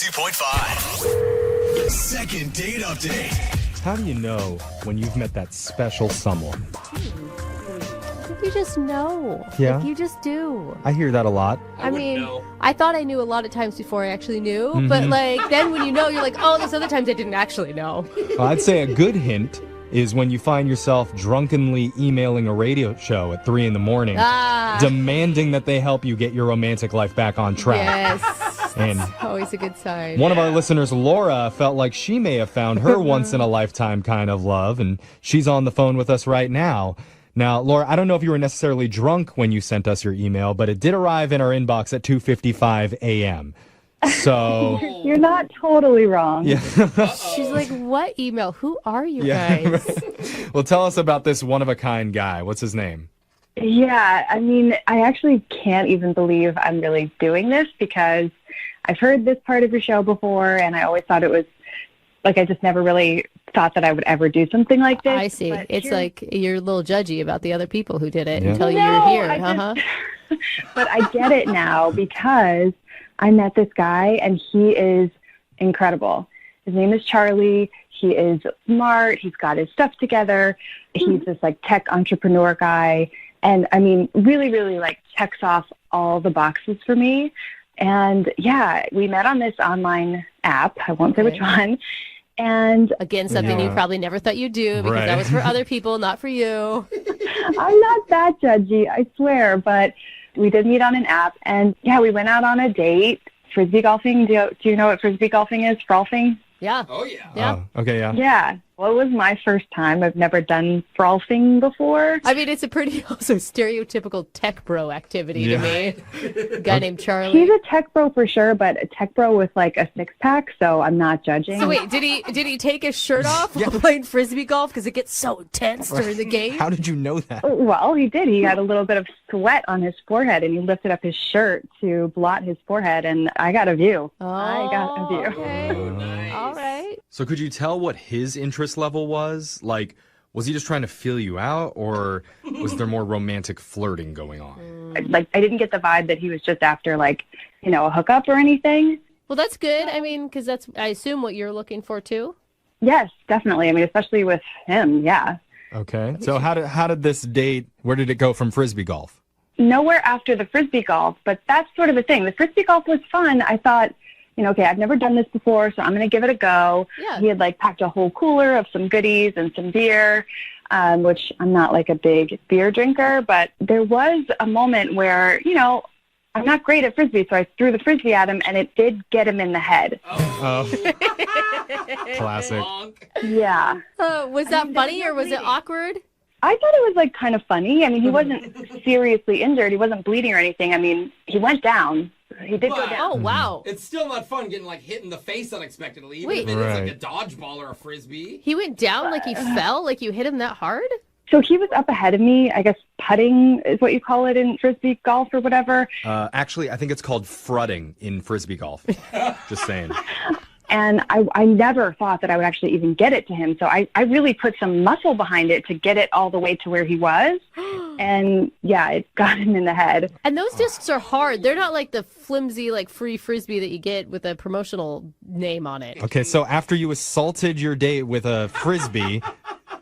92.5. Second date update. How do you know when you've met that special someone? You just know. Yeah? Like, you just do. I hear that a lot. I mean, I thought I knew a lot of times before I actually knew, but then when you know, you're like, oh, there's other times I didn't actually know. Well, I'd say a good hint is when you find yourself drunkenly emailing a radio show at 3 in the morning, demanding that they help you get your romantic life back on track. Yes. And Always a good sign. one of our listeners, Laura, felt like she may have found her once-in-a-lifetime kind of love, and she's on the phone with us right now. Now, Laura, I don't know if you were necessarily drunk when you sent us your email, but it did arrive in our inbox at 2:55 a.m. So You're not totally wrong. yeah. She's like, what email? Who are you Yeah. guys? Well, tell us about this one-of-a-kind guy. What's his name? Yeah, I mean, I actually can't even believe I'm really doing this because I've heard this part of your show before, and I always thought it was, like, I just never really thought that I would ever do something like this. I see. But It's here- like you're a little judgy about the other people who did it Yeah. until No, you're here. I But I get it now because I met this guy, and he is incredible. His name is Charlie. He is smart. He's got his stuff together. He's this, like, tech entrepreneur guy. And, I mean, really, really, like, checks off all the boxes for me. And, yeah, we met on this online app. I won't say which one. And Again, something you Yeah. probably never thought you'd do because Right. that was for other people, not for you. I'm not that judgy, I swear. But we did meet on an app. And, yeah, we went out on a date. Frisbee golfing. Do you know what Frisbee golfing is? Frolfing? Yeah. Oh, yeah. Yeah. Oh, okay, yeah. Yeah. Well, it was my first time. I've never done frolfing before. I mean, it's a pretty also stereotypical tech bro activity Yeah. to me. A guy named Charlie. He's a tech bro for sure, but a tech bro with like a six pack, so I'm not judging. So wait, did he take his shirt off while playing frisbee golf because it gets so intense during the game? How did you know that? Well, he did. He had a little bit of sweat on his forehead, and he lifted up his shirt to blot his forehead, and I got a view. I got a view. Okay. Oh, nice. All right. So could you tell what his interest level was? Like, was he just trying to feel you out, or was there more romantic flirting going on? Like, I didn't get the vibe that he was just after, like, you know, a hookup or anything. Well, that's good. I mean, because that's, I assume, what you're looking for, too. Yes, definitely. I mean, especially with him, yeah. Okay. So how did this date, where did it go from Frisbee golf? Nowhere after the Frisbee golf, but that's sort of a thing. The Frisbee golf was fun. I thought, you know, okay, I've never done this before, so I'm going to give it a go. Yeah. He had, like, packed a whole cooler of some goodies and some beer, which I'm not, like, a big beer drinker, but there was a moment where, you know, I'm not great at Frisbee, so I threw the Frisbee at him, and it did get him in the head. Oh, classic. Bonk. Yeah. Was that funny or was it awkward? I thought it was, like, kind of funny. I mean, he wasn't seriously injured. He wasn't bleeding or anything. I mean, he went down. He did go But- down. Oh, wow. It's still not fun getting, like, hit in the face unexpectedly, even Wait. if it is like a Right. dodgeball or a frisbee. He went down like he fell? Like you hit him that hard? So he was up ahead of me. I guess putting is what you call it in Frisbee golf or whatever. Actually, I think it's called frutting in Frisbee golf. Just saying. And I never thought that I would actually even get it to him. So I really put some muscle behind it to get it all the way to where he was. And, yeah, it got him in the head. And those discs are hard. They're not like the flimsy, like free frisbee that you get with a promotional name on it. Okay, so after you assaulted your date with a Frisbee,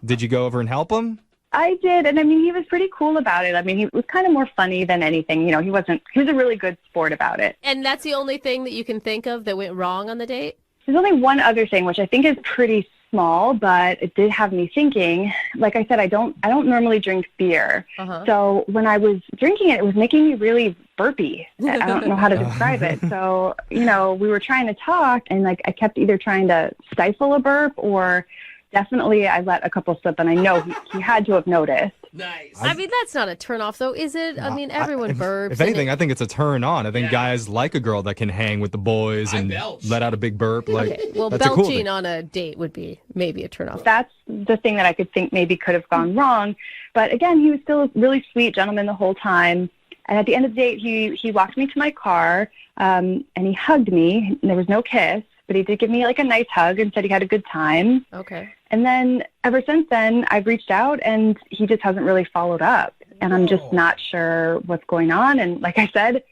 did you go over and help him? I did. And, I mean, he was pretty cool about it. I mean, he was kind of more funny than anything. You know, he was a really good sport about it. And that's the only thing that you can think of that went wrong on the date? There's only one other thing, which I think is pretty small, but it did have me thinking. Like I said, I don't normally drink beer. Uh-huh. So when I was drinking it, it was making me really burpy. I don't know how to describe it. So, you know, we were trying to talk, and, like, I kept either trying to stifle a burp or definitely I let a couple slip, and I know he had to have noticed. Nice. I mean, that's not a turnoff, though, is it? I mean, everyone burps. If and anything, I think it's a turn on. I think Yeah. guys like a girl that can hang with the boys I and belch. let out a big burp. Like, Okay, well, that's a cool belching thing. on a date would be maybe a turnoff. That's the thing that I could think maybe could have gone wrong. But again, he was still a really sweet gentleman the whole time. And at the end of the date, he walked me to my car, and he hugged me. There was no kiss, but he did give me, like, a nice hug and said he had a good time. Okay. And then ever since then, I've reached out, and he just hasn't really followed up. And I'm just not sure what's going on. And like I said,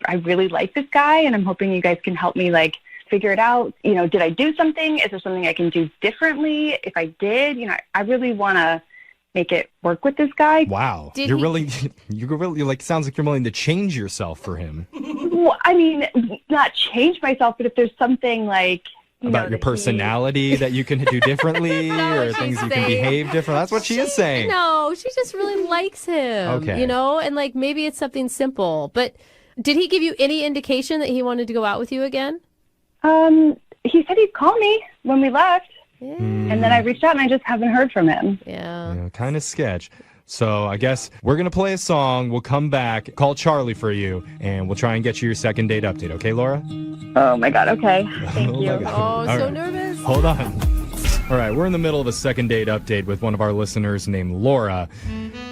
I really like this guy, and I'm hoping you guys can help me, like, figure it out. Did I do something? Is there something I can do differently? If I did, I really want to make it work with this guy. Wow. You really like, sounds like you're willing to change yourself for him. Well, I mean, not change myself, but if there's something like, about your personality that you can do differently or things you can behave different. That's what she is saying. No, she just really likes him. Okay. And like maybe it's something simple. But did he give you any indication that he wanted to go out with you again? He said he'd call me when we left. Yeah. And then I reached out and I just haven't heard from him. Yeah. Kind of sketch. So I guess we're going to play a song. We'll come back, call Charlie for you, and we'll try and get you your second date update. Okay, Laura? Oh, my God. Okay. Thank you. Oh, so nervous. Hold on. All right, we're in the middle of a second date update with one of our listeners named Laura.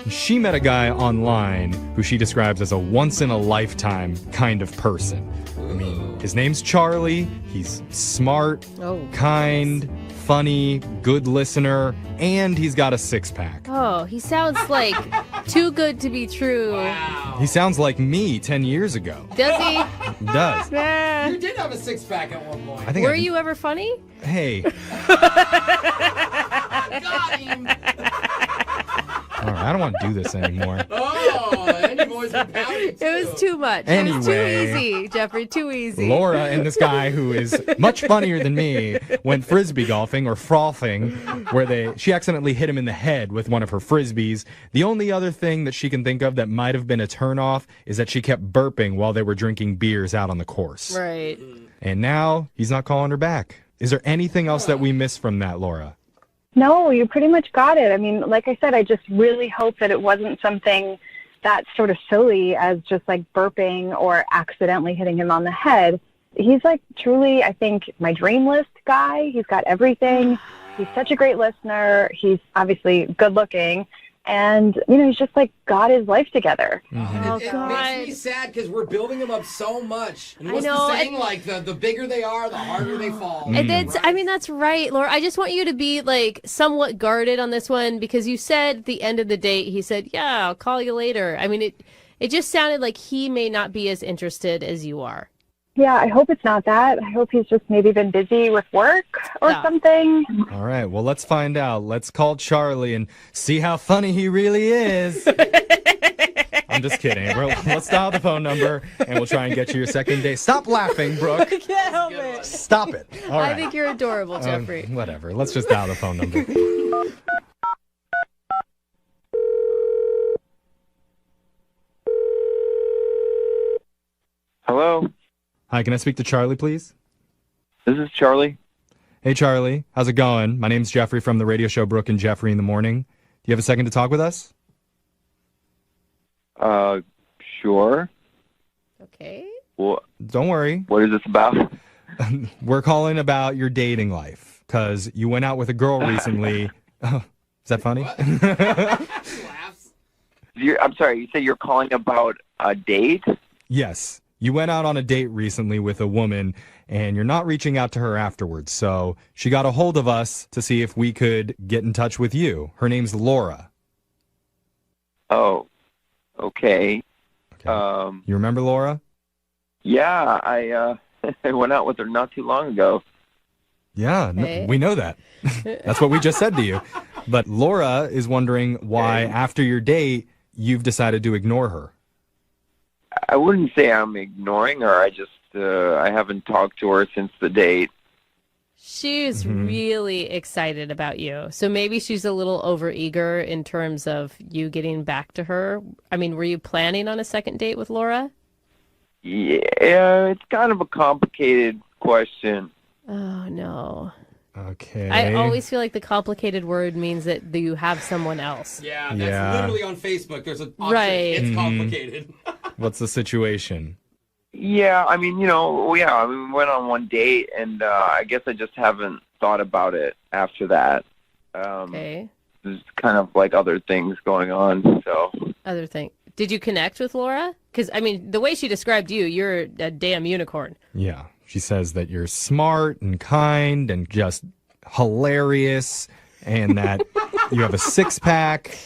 She met a guy online who she describes as a once-in-a-lifetime kind of person. I mean, his name's Charlie. He's smart, kind, funny, good listener, and he's got a six-pack. Oh, he sounds like too good to be true. Wow. He sounds like me 10 years ago. Does he? He does. You did have a six-pack at one point. Were you ever funny? Hey. Got him. All right, I don't want to do this anymore. Oh, Andy boys were pouty too. It was too much. Anyway. It was too easy, Jeffrey. Too easy. Laura and this guy who is much funnier than me went frisbee golfing or frothing, where she accidentally hit him in the head with one of her frisbees. The only other thing that she can think of that might have been a turnoff is that she kept burping while they were drinking beers out on the course. Right. And now he's not calling her back. Is there anything else that we missed from that, Laura? No, you pretty much got it. I mean, like I said, I just really hope that it wasn't something that's sort of silly as just like burping or accidentally hitting him on the head. He's like truly, I think, my dream list guy. He's got everything. He's such a great listener. He's obviously good looking. And, he's just like got his life together. Mm-hmm. Oh, It God. makes me sad because we're building them up so much. And what's know, the saying? Like, the bigger they are, the harder they fall. And that's right, Laura. I just want you to be like somewhat guarded on this one because you said at the end of the date, he said, yeah, I'll call you later. I mean, it just sounded like he may not be as interested as you are. Yeah, I hope it's not that. I hope he's just maybe been busy with work or something. All right, well, let's find out. Let's call Charlie and see how funny he really is. I'm just kidding. Let's dial the phone number, and we'll try and get you your second date. Stop laughing, Brooke. I can't help it. Stop it. All right. I think you're adorable, Jeffrey. Whatever. Let's just dial the phone number. Hello, Hi, can I speak to Charlie, please? this is Charlie. Hey, Charlie. How's it going? My name's Jeffrey from the radio show Brooke and Jeffrey in the Morning. Do you have a second to talk with us? Sure. Okay. Well, Don't worry. what is this about? We're calling about your dating life because you went out with a girl recently. Oh, is that funny? Laughs. I'm sorry, you said you're calling about a date? Yes. You went out on a date recently with a woman, and you're not reaching out to her afterwards. So she got a hold of us to see if we could get in touch with you. Her name's Laura. Oh, okay. Okay. You remember Laura? Yeah, I I went out with her not too long ago. Yeah, Okay. we know that. That's what we just said to you. But Laura is wondering why, after your date, you've decided to ignore her. I wouldn't say I'm ignoring her. I just I haven't talked to her since the date. She's really excited about you. So maybe she's a little overeager in terms of you getting back to her. I mean, were you planning on a second date with Laura? Yeah, it's kind of a complicated question. Oh, no. Okay. I always feel like the complicated word means that you have someone else. Yeah, that's Yeah. literally on Facebook. There's an option. Right. It's complicated. What's the situation? Yeah, I mean, we went on one date, and I guess I just haven't thought about it after that. Okay. There's kind of like other things going on, so. Other thing. Did you connect with Laura? Because, I mean, the way she described you, you're a damn unicorn. Yeah. She says that you're smart and kind and just hilarious and that you have a six-pack.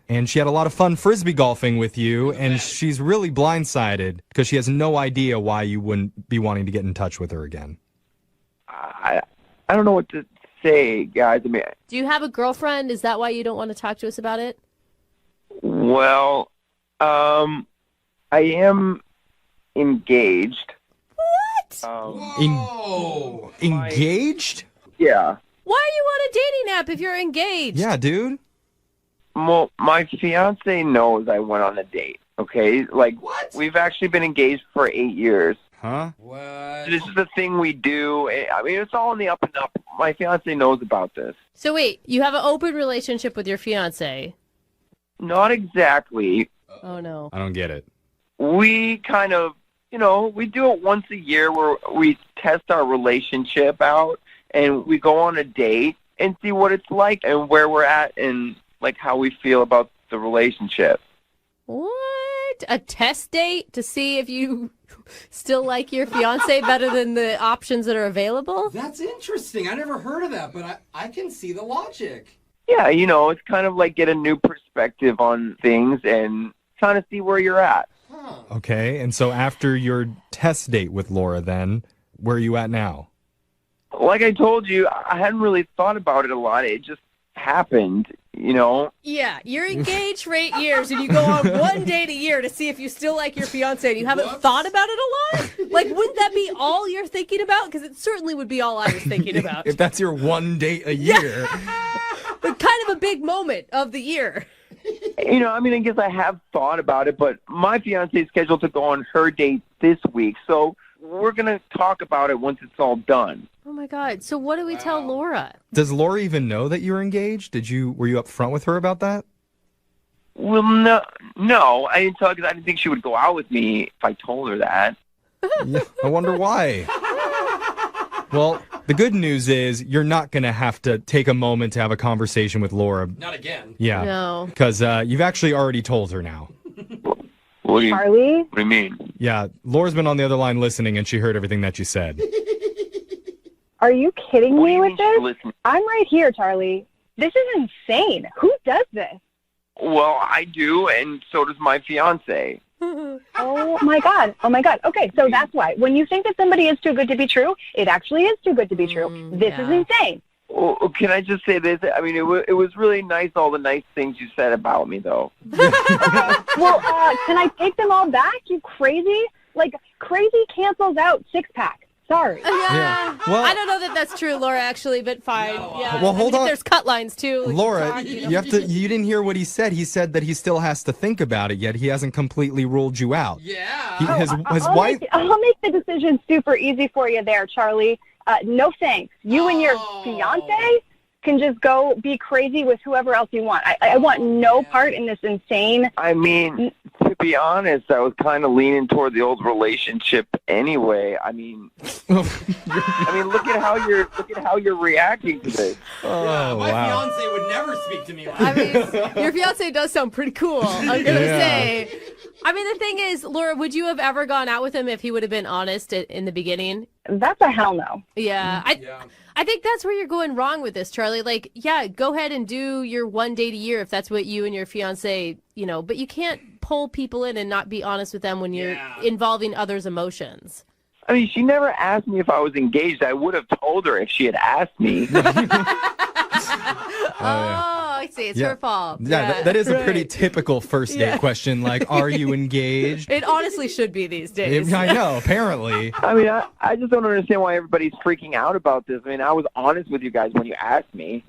And she had a lot of fun frisbee golfing with you, and she's really blindsided because she has no idea why you wouldn't be wanting to get in touch with her again. I don't know what to say, guys. I mean, Do you have a girlfriend? Is that why you don't want to talk to us about it? well, I am engaged. What? Whoa. Engaged? Yeah. Why are you on a dating app if you're engaged? Yeah, dude. Well, my fiance knows I went on a date. Okay, like What? we've actually been engaged for 8 years. Huh? What? This is the thing we do. I mean, it's all in the up and up. My fiance knows about this. So wait, you have an open relationship with your fiance? Not exactly. Oh no. I don't get it. We kind of, we do it once a year where we test our relationship out and we go on a date and see what it's like and where we're at and like how we feel about the relationship. What? A test date to see if you still like your fiance better than the options that are available? That's interesting. I never heard of that, but I can see the logic. Yeah, it's kind of like get a new perspective on things and kind of see where you're at. Huh. Okay, and so after your test date with Laura then, where are you at now? Like I told you, I hadn't really thought about it a lot. It just happened, Yeah, you're engaged for 8 years and you go on one date a year to see if you still like your fiance and you haven't Whoops. thought about it a lot? Like, wouldn't that be all you're thinking about? Because it certainly would be all I was thinking about. If that's your one date a year. But kind of a big moment of the year. I guess I have thought about it, but my fiance is scheduled to go on her date this week, so we're going to talk about it once it's all done. Oh my God. So what do we tell Laura? Does Laura even know that you're engaged? Were you up front with her about that? Well, no, I didn't tell her because I didn't think she would go out with me if I told her that. Yeah, I wonder why. Well, the good news is you're not going to have to take a moment to have a conversation with Laura. Not again. Yeah. No. Because you've actually already told her now. What do Charlie? you mean? Yeah, Laura's been on the other line listening, and she heard everything that you said. Are you kidding What do me you with mean she's this? listening? I'm right here, Charlie. This is insane. Who does this? Well, I do, and so does my fiance. Oh my God. Oh my God. Okay, so that's why. When you think that somebody is too good to be true, it actually is too good to be true. This is yeah. insane. Well, can I just say this? I mean, it was really nice, all the nice things you said about me, though. Well, can I take them all back? You crazy? Like, crazy cancels out six-pack. Sorry. Yeah. Well- I don't know that that's true, Laura, actually, but fine. No. Yeah. Well, hold I mean, on. There's cut lines, too. Laura, you didn't hear what he said. He said that he still has to think about it yet. He hasn't completely ruled you out. Yeah. His I'll wife... I'll make the decision super easy for you there, Charlie. No thanks. You and your fiance can just go be crazy with whoever else you want. I want no part in this insane. I mean, to be honest, I was kind of leaning toward the old relationship anyway. I mean, look at how you're reacting to this. Oh, My wow. fiance would never speak to me like I that. mean, your fiance does sound pretty cool, I'm going to Yeah. say. I mean, the thing is, Laura, would you have ever gone out with him if he would have been honest in the beginning? That's a hell no. Yeah. Yeah. I think that's where you're going wrong with this, Charlie. Like, yeah, go ahead and do your one date a year if that's what you and your fiance, but you can't pull people in and not be honest with them when you're Yeah. involving others' emotions. I mean, she never asked me if I was engaged. I would have told her if she had asked me. Oh, I see. It's Yeah. her fault. Yeah, that is a pretty right. typical first date question. Like, are you engaged? It honestly should be these days. I know, apparently. I mean, I just don't understand why everybody's freaking out about this. I mean, I was honest with you guys when you asked me.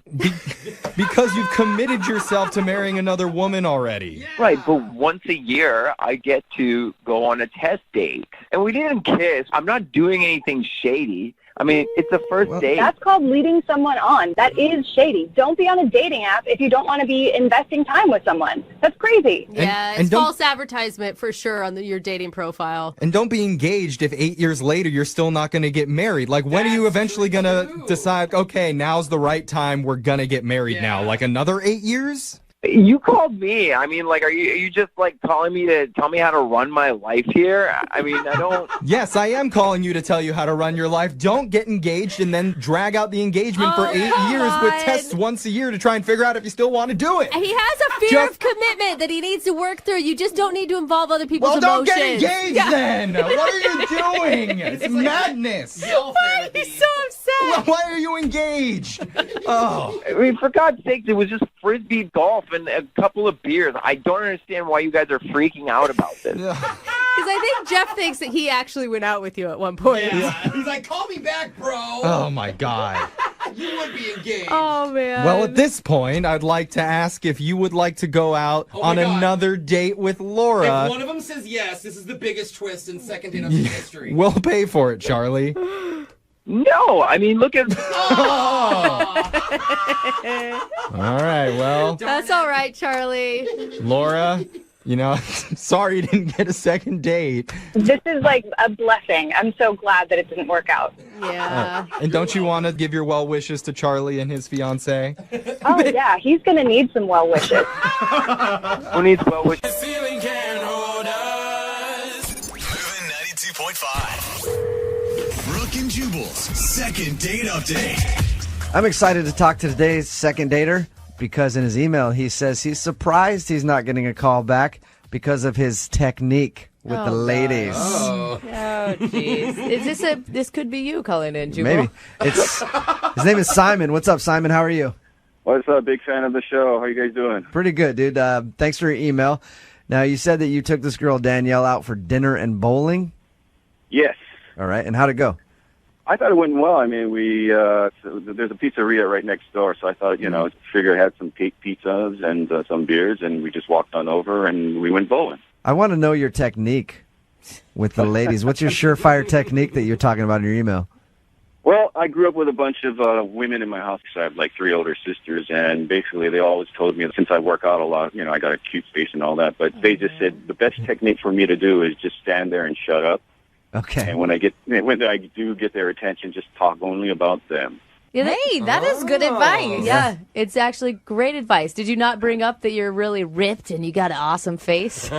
Because you've committed yourself to marrying another woman already. Right, but once a year, I get to go on a test date. And we didn't kiss. I'm not doing anything shady. I mean, it's the first date. That's called leading someone on. That is shady. Don't be on a dating app if you don't want to be investing time with someone. That's crazy. Yeah, And it's don't- false advertisement for sure on your dating profile. And don't be engaged if 8 years later you're still not going to get married. Like, when are you That's eventually going to true. decide, okay, now's the right time, we're going to get married now? Yeah. Like, another 8 years? You called me. I mean, like, are you just, like, calling me to tell me how to run my life here? I mean, I don't... Yes, I am calling you to tell you how to run your life. Don't get engaged and then drag out the engagement for 8 years with tests once a year to try and figure out if you still want to do it. He has a fear of commitment that he needs to work through. You just don't need to involve other people's Well, emotions. don't get engaged then. What are you doing? It's madness. Why are you so upset? Why are you engaged? Oh. I mean, for God's sake, it was just Frisbee golf and a couple of beers. I don't understand why you guys are freaking out about this. Because I think Jeff thinks that he actually went out with you at one point. Yeah. He's like, call me back, bro. Oh, my God. You would be engaged. Oh, man. Well, at this point, I'd like to ask if you would like to go out on another date with Laura. If one of them says yes, this is the biggest twist in second date update history. We'll pay for it, Charlie. No, I mean, look at... All right, well, That's all right, Charlie. Laura, sorry you didn't get a second date. This is like a blessing. I'm so glad that it didn't work out. Yeah. And don't you want to give your well wishes to Charlie and his fiance? Oh, yeah, he's going to need some well wishes. Who needs well wishes? Moving 92.5. Brooke and Jubal's second date update. I'm excited to talk to today's second dater because in his email he says he's surprised he's not getting a call back because of his technique with the ladies. Oh. Oh, jeez. Is this could be you calling in, Jubal? Maybe. His name is Simon. What's up, Simon? How are you? What's up? Big fan of the show. How you guys doing? Pretty good, dude. Thanks for your email. Now, you said that you took this girl, Danielle, out for dinner and bowling? Yes. All right. And how'd it go? I thought it went well. I mean, there's a pizzeria right next door, so I thought, figure I had some pizzas and some beers, and we just walked on over and we went bowling. I want to know your technique with the ladies. What's your surefire technique that you're talking about in your email? Well, I grew up with a bunch of women in my house. I have like 3 older sisters, and basically they always told me, since I work out a lot, I got a cute face and all that, but they just said the best technique for me to do is just stand there and shut up. Okay. And when I do get their attention, just talk only about them. Hey, that is good advice. Yeah, it's actually great advice. Did you not bring up that you're really ripped and you got an awesome face?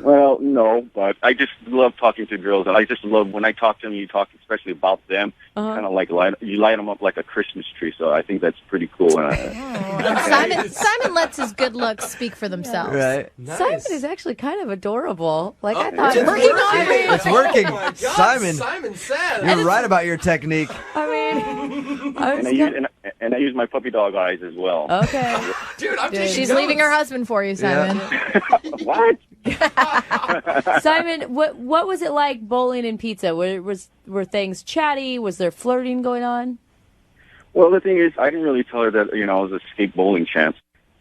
Well, no, but I just love talking to girls. I just love when I talk to them, you talk especially about them. Kind of like you light them up like a Christmas tree. So I think that's pretty cool. Simon lets his good looks speak for themselves. Right. Nice. Simon is actually kind of adorable. Like I thought. It's working. Oh my God, Simon said. you're right about your technique. I mean, And I use my puppy dog eyes as well. okay. Dude, I'm taking She's notes. leaving her husband for you, Simon. What? Simon, what was it like bowling and pizza? Were things chatty? Was there flirting going on? Well, the thing is, I didn't really tell her that I was a state bowling champ.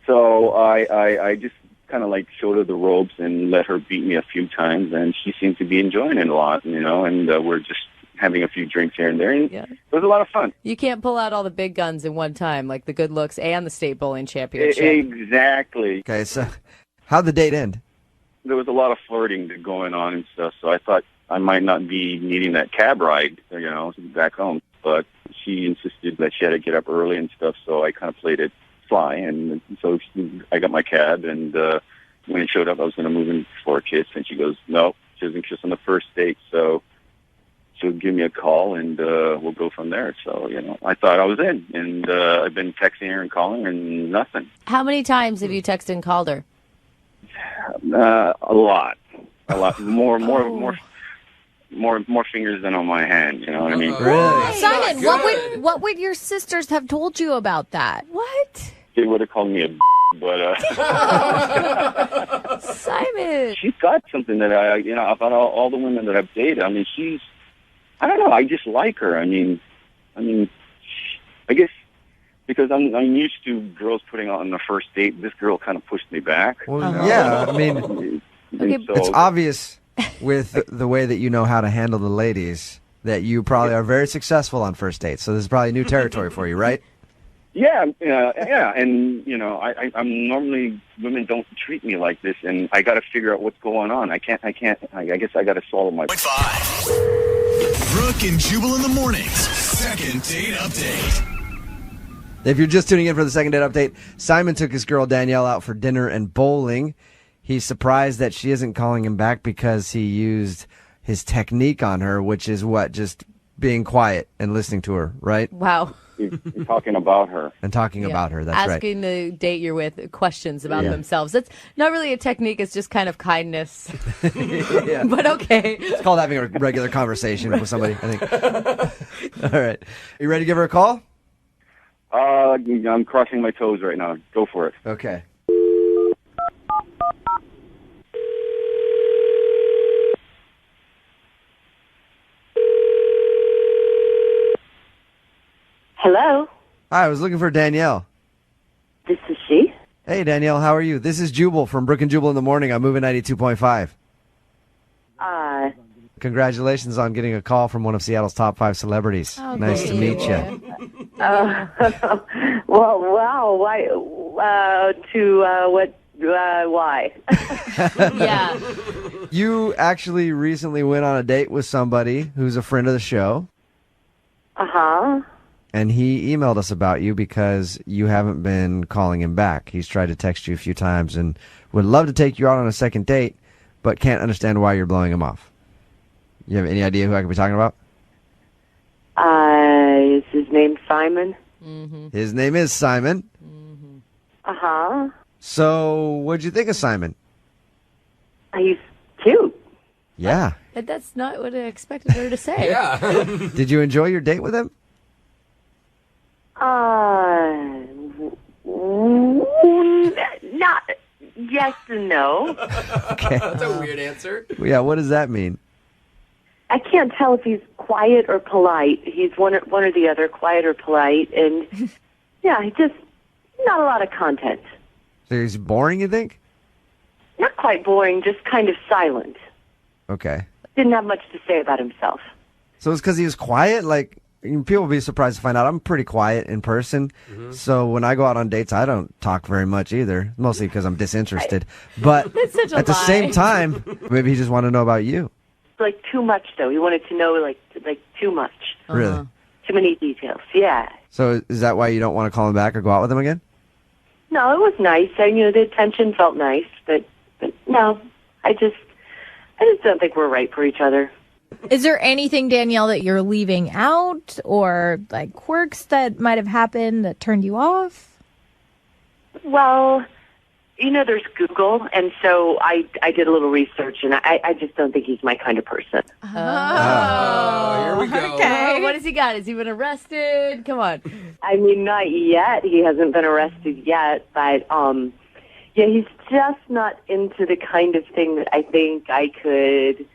So I just kind of like showed her the ropes and let her beat me a few times, and she seemed to be enjoying it a lot, and we're just having a few drinks here and there, and it was a lot of fun. You can't pull out all the big guns in one time, like the good looks and the state bowling championship. Exactly. Okay, so how'd the date end? There was a lot of flirting going on and stuff, so I thought I might not be needing that cab ride, back home. But she insisted that she had to get up early and stuff, so I kind of played it sly, and so I got my cab, and when it showed up, I was going to move in for a kiss, and she goes, no, she was interested on the first date, so she'll give me a call, and we'll go from there. So, I thought I was in, and I've been texting her and calling her, and nothing. How many times have you texted and called her? A lot, more fingers than on my hand. You know what I mean? Really? Simon, what would your sisters have told you about that? What? They would have called me a but Simon. she's got something that about all the women that I've dated. I mean, I don't know. I just like her. I guess because I'm used to girls putting on the first date. This girl kind of pushed me back. Well, yeah, I mean, it's obvious with the way that you know how to handle the ladies that you probably are very successful on first dates. So this is probably new territory for you, right? Yeah, and I'm normally women don't treat me like this, and I got to figure out what's going on. I guess I got to swallow my. 5. Brooke and Jubal in the mornings. Second date update. If you're just tuning in for the second date update, Simon took his girl Danielle out for dinner and bowling. He's surprised that she isn't calling him back because he used his technique on her, which is what? Just being quiet and listening to her, right? Wow. You're talking about her. And talking about her, that's right. Asking the date you're with questions about themselves. That's not really a technique, it's just kind of kindness. But okay. It's called having a regular conversation with somebody, I think. All right. You ready to give her a call? I'm crossing my toes right now. Go for it. Okay. Hello? Hi, I was looking for Danielle. This is she? Hey, Danielle, how are you? This is Jubal from Brooke and Jubal in the Morning. I'm moving 92.5. Congratulations on getting a call from one of Seattle's top 5 celebrities. Oh, nice to meet you. Well, wow. Why? Why? Yeah. You actually recently went on a date with somebody who's a friend of the show. Uh-huh. And he emailed us about you because you haven't been calling him back. He's tried to text you a few times and would love to take you out on a second date, but can't understand why you're blowing him off. You have any idea who I could be talking about? Is his name Simon? Mm-hmm. His name is Simon. Mm-hmm. Uh-huh. So, what'd you think of Simon? He's cute. Yeah. But that's not what I expected her to say. Yeah. Did you enjoy your date with him? Not yes and no. Okay. That's a weird answer. Yeah, what does that mean? I can't tell if he's quiet or polite. He's one or the other, quiet or polite, and yeah, he just not a lot of content. So he's boring, you think? Not quite boring, just kind of silent. Okay. Didn't have much to say about himself. So it's because he was quiet? Like, people will be surprised to find out I'm pretty quiet in person. Mm-hmm. So when I go out on dates, I don't talk very much either, mostly because I'm disinterested. But at the same time, maybe he just wanted to know about you. Like too much, though. He wanted to know, like too much. Really? Too many details. Yeah. So is that why you don't want to call him back or go out with him again? No, it was nice. The attention felt nice, but no, I just don't think we're right for each other. Is there anything, Danielle, that you're leaving out or like quirks that might have happened that turned you off? Well, there's Google, and so I did a little research, and I just don't think he's my kind of person. Oh, here we go. Okay. What has he got? Has he been arrested? Come on. I mean, not yet. He hasn't been arrested yet, but yeah, he's just not into the kind of thing that I think I could,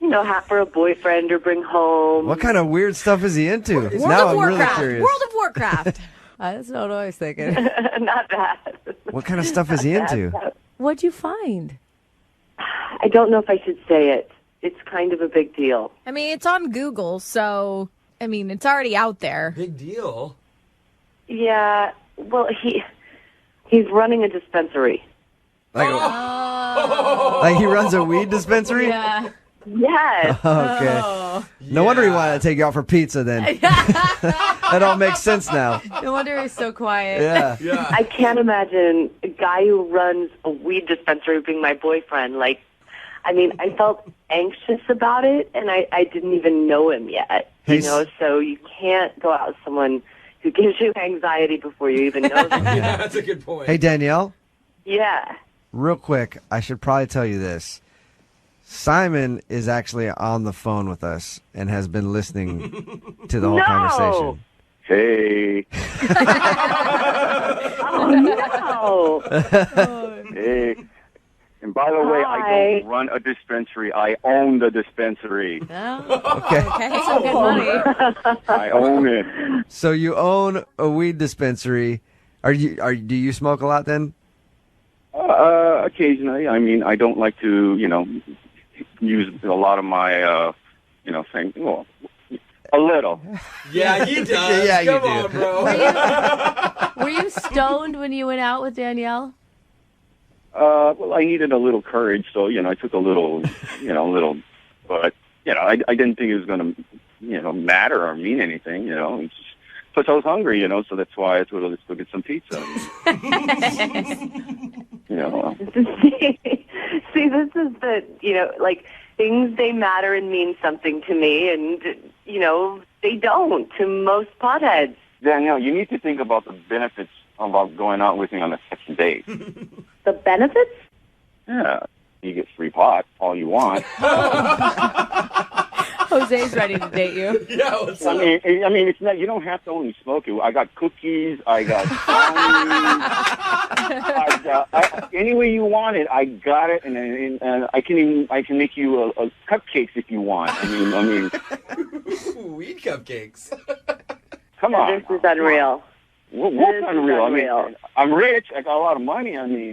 have for a boyfriend or bring home. What kind of weird stuff is he into? Now I'm really curious. World of Warcraft. That's not what I was thinking. Not that. What kind of stuff is he into? What'd you find? I don't know if I should say it. It's kind of a big deal. I mean, it's on Google, so, it's already out there. Big deal. Yeah, well, he's running a dispensary. Like he runs a weed dispensary? Yeah. Yes. Okay. Oh. No wonder he wanted to take you out for pizza then. That all makes sense now. No wonder he's so quiet. Yeah. I can't imagine a guy who runs a weed dispensary being my boyfriend. I felt anxious about it, and I didn't even know him yet. So you can't go out with someone who gives you anxiety before you even know them. Yeah, that's a good point. Hey, Danielle. Yeah. Real quick, I should probably tell you this. Simon is actually on the phone with us and has been listening to the whole conversation. Hey. Oh, no. Hey. And by the way, I don't run a dispensary. I own the dispensary. Oh, Okay. that's some good money. I own it. So you own a weed dispensary. Do you smoke a lot then? Occasionally. I don't like to, use a lot of my, thing. Well, a little. Yeah, he does. Yeah, you Come do. on, bro. Were you stoned when you went out with Danielle? Well, I needed a little courage, so, I took a little, but, I didn't think it was going to, matter or mean anything, It's just, Plus, I was hungry, so that's why I thought, let's go get some pizza. See, this is things, they matter and mean something to me, and, they don't to most potheads. Danielle, you need to think about the benefits about going out with me on a second date. The benefits? Yeah. You get free pot, all you want. Jose's ready to date you. Yeah, what's up? I mean, it's not. You don't have to only smoke it. I got cookies. I got brownies. Any way you want it, I got it, and I can make you a cupcakes if you want. I mean, Weed cupcakes. Come on. This is unreal. What's unreal? I mean, I'm rich. I got a lot of money. Yeah.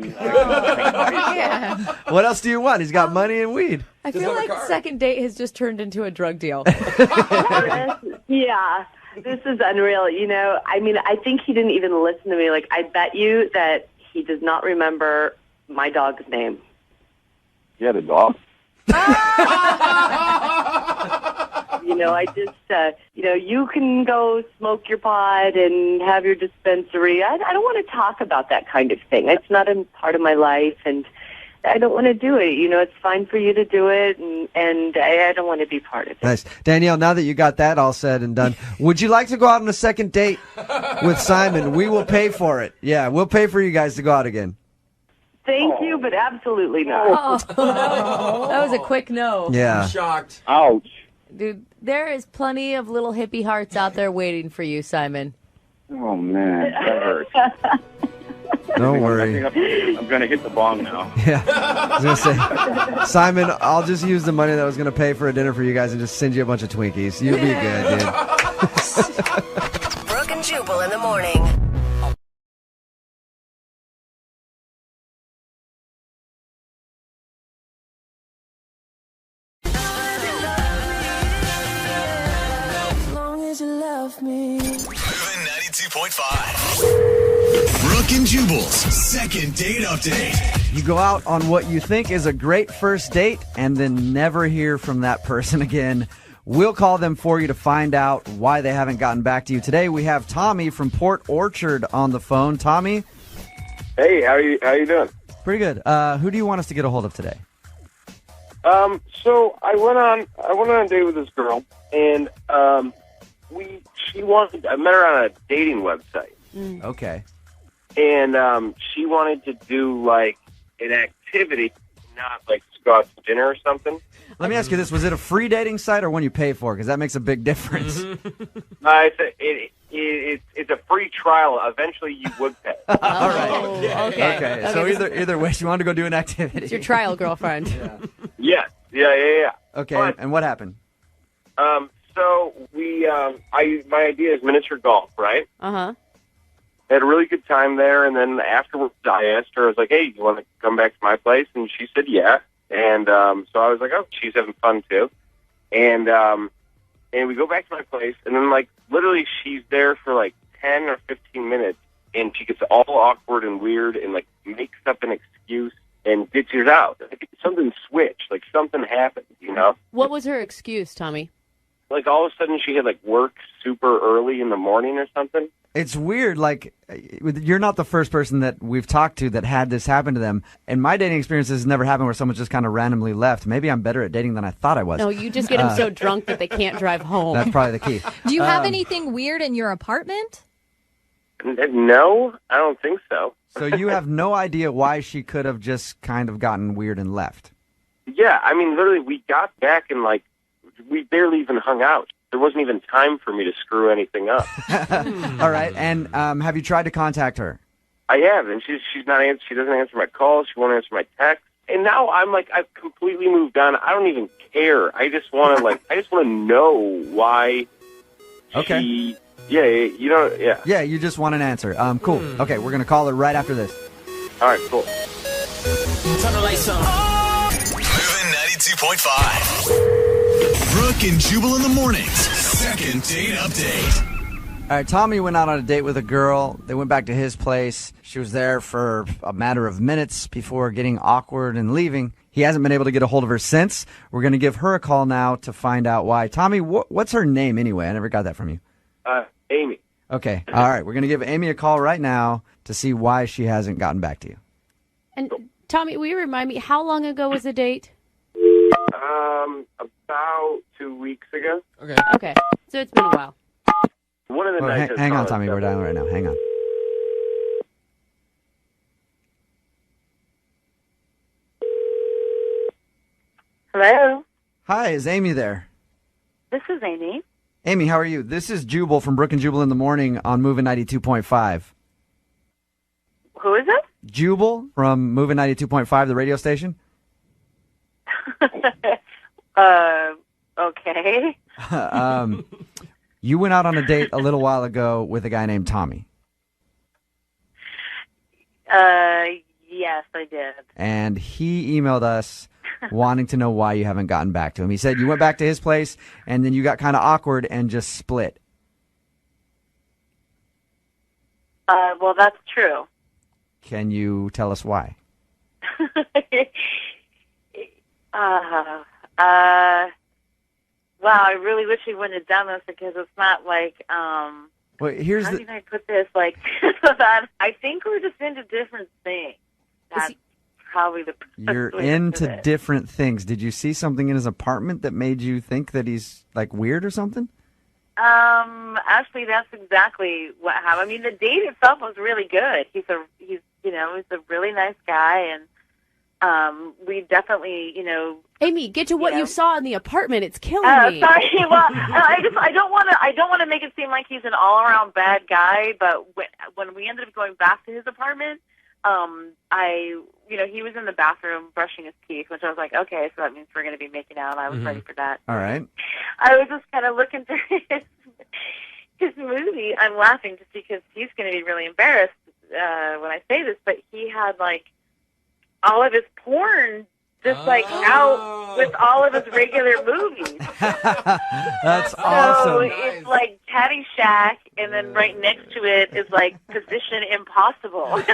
What else do you want? He's got money and weed. I feel like the second date has just turned into a drug deal. Yeah, this is unreal. I think he didn't even listen to me. Like, I bet you that he does not remember my dog's name. Yeah, the dog. I just, you can go smoke your pot and have your dispensary. I don't want to talk about that kind of thing. It's not a part of my life, and I don't want to do it. It's fine for you to do it, and I don't want to be part of it. Nice. Danielle, now that you got that all said and done, would you like to go out on a second date with Simon? We will pay for it. Yeah, we'll pay for you guys to go out again. Thank you, but absolutely not. That was a quick no. Yeah. I'm shocked. Ouch. Dude, there is plenty of little hippie hearts out there waiting for you, Simon. Oh, man, that hurts. Don't worry. I'm going to hit the bong now. Yeah. I was going to say, Simon, I'll just use the money that I was going to pay for a dinner for you guys and just send you a bunch of Twinkies. You'll be good, dude. Brooke and Jubal in the morning. Moving 92.5. Brooke and Jubal's second date update. You go out on what you think is a great first date and then never hear from that person again. We'll call them for you to find out why they haven't gotten back to you. Today we have Tommy from Port Orchard on the phone. Tommy? Hey, how you doing? Pretty good. Who do you want us to get a hold of today? So I went on a date with this girl, and I met her on a dating website. Okay. And she wanted to do like an activity, not like go out to dinner or something. Let me ask you this: was it a free dating site or one you pay for? Because that makes a big difference. It's a free trial. Eventually, you would pay. All right. Okay. So either way, she wanted to go do an activity. It's your trial girlfriend. Yeah. Okay. And what happened? So my idea is miniature golf, right? Uh-huh. Had a really good time there, and then afterwards I asked her, I was like, hey, you want to come back to my place? And she said, yeah. And so I was like, oh, she's having fun too. And we go back to my place, and then like literally she's there for like 10 or 15 minutes, and she gets all awkward and weird and like makes up an excuse and ditches out. Like, something switched, like something happened, What was her excuse, Tommy? Like all of a sudden she had like work super early in the morning or something. It's weird. Like, you're not the first person that we've talked to that had this happen to them. And my dating experiences never happened where someone just kind of randomly left. Maybe I'm better at dating than I thought I was. No, you just get them so drunk that they can't drive home. That's probably the key. Do you have anything weird in your apartment? No, I don't think so. So you have no idea why she could have just kind of gotten weird and left. Yeah, I mean, literally, we got back and like we barely even hung out. There wasn't even time for me to screw anything up. All right, and have you tried to contact her? I have, and she's not answer. She doesn't answer my calls. She won't answer my texts. And now I'm like, I've completely moved on. I don't even care. I just want to know why. Okay. Yeah, yeah. Yeah, you just want an answer. Cool. Okay, we're gonna call her right after this. All right, cool. Turn the lights on. Moving 92.5. Brooke and Jubal in the mornings. Second date update. All right, Tommy went out on a date with a girl. They went back to his place. She was there for a matter of minutes before getting awkward and leaving. He hasn't been able to get a hold of her since. We're going to give her a call now to find out why. Tommy, what's her name anyway? I never got that from you. Amy. Okay. All right. We're going to give Amy a call right now to see why she hasn't gotten back to you. And Tommy, will you remind me, how long ago was the date? About 2 weeks ago. Okay. So it's been a while. One of the nights. Hang on, Tommy. We're dialing right now. Hang on. Hello. Hi, is Amy there? This is Amy. Amy, how are you? This is Jubal from Brooke and Jubal in the Morning on Moving 92.5. Who is it? Jubal from Moving 92.5, the radio station. Okay. You went out on a date a little while ago with a guy named Tommy. Yes, I did. And he emailed us wanting to know why you haven't gotten back to him. He said you went back to his place and then you got kind of awkward and just split. Well, that's true. Can you tell us why? Wow, I really wish we wouldn't have done this because it's not like, Well, here's how can I put this? Like, that I think we're just into different things. That's probably the You're way to into put it. different things. Did you see something in his apartment that made you think that he's like weird or something? Actually, that's exactly what happened. I mean, the date itself was really good. He's a really nice guy, and we definitely, Amy, get to what you saw in the apartment. It's killing me. Sorry. Well, I don't want to make it seem like he's an all-around bad guy. But when we ended up going back to his apartment, he was in the bathroom brushing his teeth, which I was like, okay, so that means we're going to be making out. I was ready for that. All right. I was just kind of looking through his movie. I'm laughing just because he's going to be really embarrassed when I say this, but he had like all of his porn just out with all of his regular movies. That's awesome. So it's like Caddyshack, and then right next to it is like Position Impossible. I was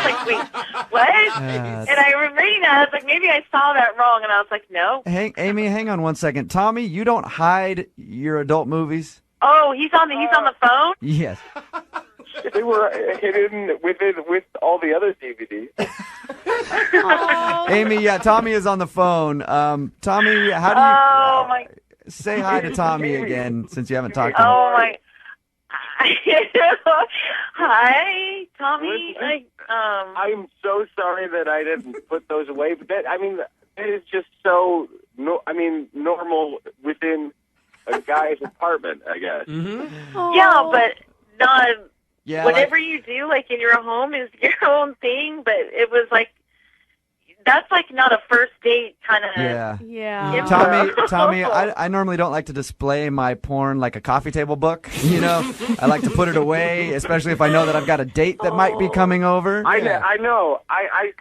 like, wait, what? And I remember, I was like, maybe I saw that wrong, and I was like, no. Amy, hang on one second. Tommy, you don't hide your adult movies? Oh, he's on the phone? Yes. They were hidden with all the other DVDs. Amy, yeah, Tommy is on the phone. Tommy, how do you say hi to Tommy again since you haven't talked to him? Oh my! Hi, Tommy. I'm so sorry that I didn't put those away, but that is just so normal within a guy's apartment, I guess. Yeah, but not. Yeah, whatever you do, like in your home, is your own thing. But it was like that's like not a first date kind of. Yeah. Tommy, I normally don't like to display my porn like a coffee table book. I like to put it away, especially if I know that I've got a date that might be coming over. I know. I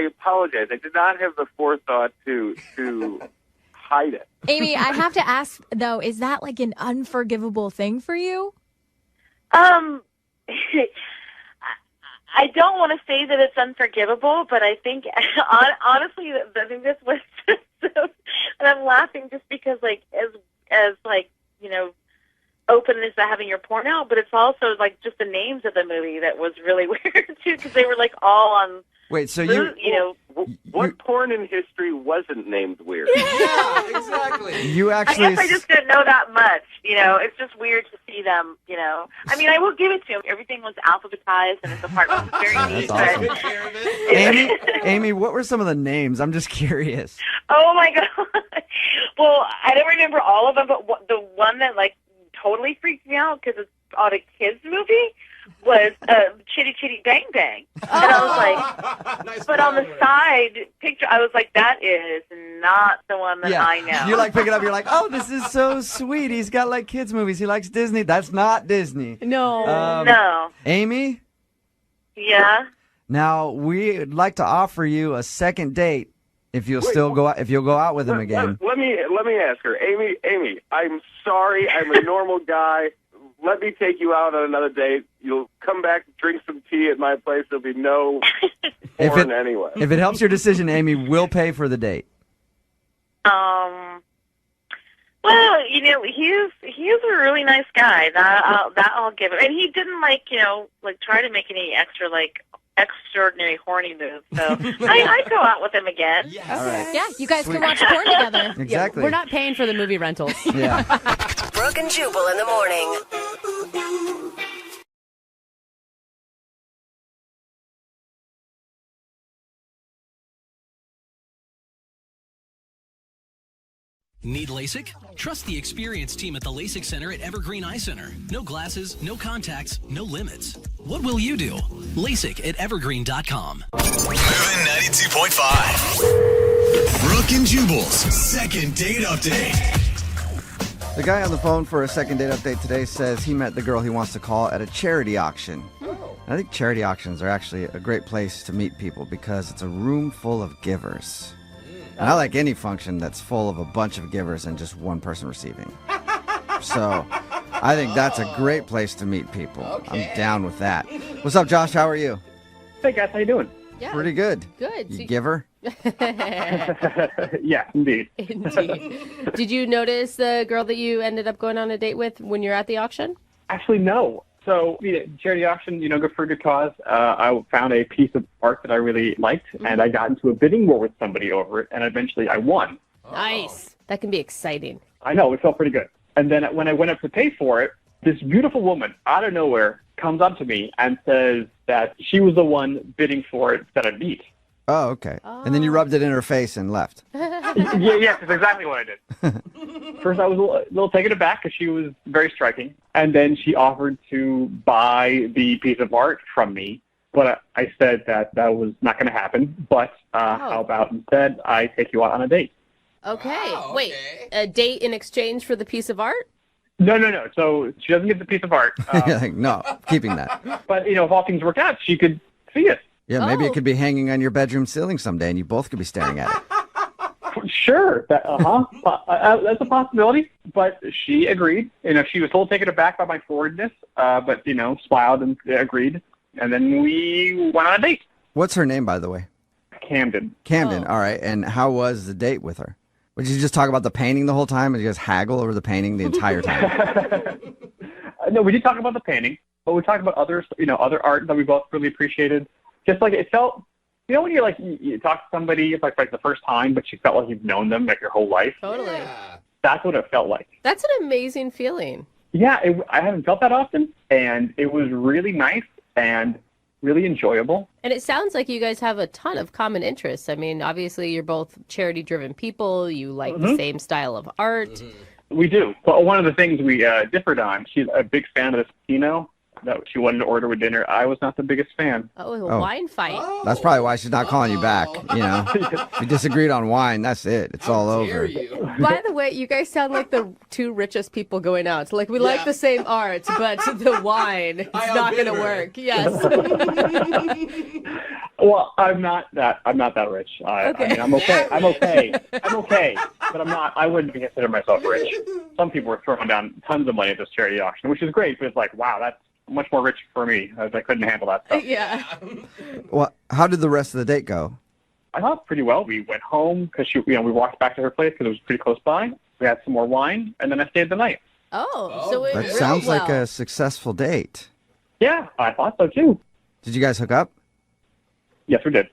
apologize. I did not have the forethought to hide it. Amy, I have to ask though, is that like an unforgivable thing for you? I don't want to say that it's unforgivable, but I think, honestly, I think this was and I'm laughing just because, like, as open as having your porn out, but it's also, like, just the names of the movie that was really weird, too, because they were, like, all on... Wait, so what porn in history wasn't named weird? Yeah, exactly. You actually... I guess I just didn't know that much, It's just weird to see them, I mean, I will give it to him. Everything was alphabetized, and his apartment was very neat. Awesome. But Amy, what were some of the names? I'm just curious. Oh, my God. Well, I don't remember all of them, but the one that, like, totally freaked me out because it's on a kids' movie was Chitty Chitty Bang Bang. And I was like, Nice but on the side picture, I was like, that is not the one that I know. You like pick it up, you're like, oh, this is so sweet. He's got like kids' movies. He likes Disney. That's not Disney. No. No. Amy? Yeah? Now, we'd like to offer you a second date if you'll go out with him again. Let me ask her. Amy, I'm sorry. I'm a normal guy. Let me take you out on another date. You'll come back, drink some tea at my place. There'll be no porn anyway. If it helps your decision, Amy, we'll pay for the date. Well, he's a really nice guy. That I'll give him. And he didn't try to make any extraordinary horny moves. So I'd go out with him again. Yes. Okay. Yeah, you guys can watch porn together. Exactly. Yeah, we're not paying for the movie rentals. Yeah. Brooke and Jubal in the morning. Need LASIK? Trust the experienced team at the LASIK Center at Evergreen Eye Center. No glasses, no contacts, no limits. What will you do? LASIK at evergreen.com. Moving 92.5. Brooke and Jubal's second date update. The guy on the phone for a second date update today says he met the girl he wants to call at a charity auction. I think charity auctions are actually a great place to meet people because it's a room full of givers. And I like any function that's full of a bunch of givers and just one person receiving. So I think that's a great place to meet people. Okay. I'm down with that. What's up, Josh? How are you? Hey, guys. How you doing? Yeah. Pretty good. Good. You giver? Yeah, indeed. Indeed. Did you notice the girl that you ended up going on a date with when you're at the auction? Actually, no. So, charity auction, good for a good cause. I found a piece of art that I really liked, and I got into a bidding war with somebody over it, and eventually I won. Nice. That can be exciting. I know. It felt pretty good. And then when I went up to pay for it, this beautiful woman out of nowhere comes up to me and says that she was the one bidding for it that I beat. Oh, okay. And then you rubbed it in her face and left. Yeah, that's exactly what I did. First, I was a little taken aback because she was very striking. And then she offered to buy the piece of art from me. But I said that was not going to happen. But how about instead I take you out on a date? Okay. Wow, wait, a date in exchange for the piece of art? No. So she doesn't get the piece of art. No, keeping that. But, if all things work out, she could see it. Yeah, maybe it could be hanging on your bedroom ceiling someday, and you both could be staring at it. Sure. That's a possibility. But she agreed. She was a little taken aback by my forwardness, but, smiled and agreed. And then we went on a date. What's her name, by the way? Camden. All right. And how was the date with her? Would you just talk about the painting the whole time? Or did you guys haggle over the painting the entire time? No, we did talk about the painting, but we talked about other art that we both really appreciated. Just like it felt, when you you talk to somebody, it's like the first time, but you felt like you've known them your whole life. Totally. Yeah. That's what it felt like. That's an amazing feeling. Yeah, I haven't felt that often, and it was really nice and really enjoyable. And it sounds like you guys have a ton of common interests. I mean, obviously, you're both charity-driven people. You like the same style of art. Mm-hmm. We do. But one of the things we differed on, she's a big fan of this Pinot that she wanted to order with dinner. I was not the biggest fan. Oh, a wine fight. That's probably why she's not calling you back. We disagreed on wine. That's it. It's all over. By the way, you guys sound like the two richest people going out. Like, we like the same art, but the wine is not going to work. Yes. Well, I'm not that rich. I mean, I'm okay. I'm okay. But I'm not. I wouldn't consider myself rich. Some people were throwing down tons of money at this charity auction, which is great. But it's like, wow, that's much more rich for me. I couldn't handle that stuff. Yeah. Well, how did the rest of the date go? I thought pretty well. We went home because we walked back to her place because it was pretty close by. We had some more wine, and then I stayed the night. So it that really sounds like a successful date. Yeah, I thought so too. Did you guys hook up? Yes, we did.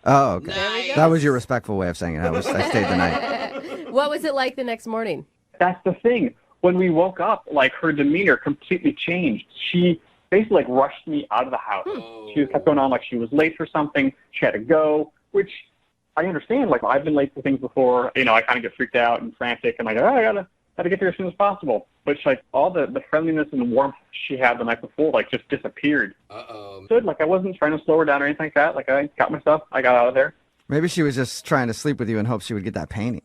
Oh, okay. Nice. That was your respectful way of saying it. I stayed the night. What was it like the next morning? That's the thing. When we woke up, her demeanor completely changed. She basically rushed me out of the house. She just kept going on like she was late for something. She had to go, which I understand. I've been late for things before. I kind of get freaked out and frantic, and I gotta get there as soon as possible. But all the friendliness and the warmth she had the night before, just disappeared. Good. I wasn't trying to slow her down or anything like that. I got my stuff. I got out of there. Maybe she was just trying to sleep with you in hopes she would get that painting.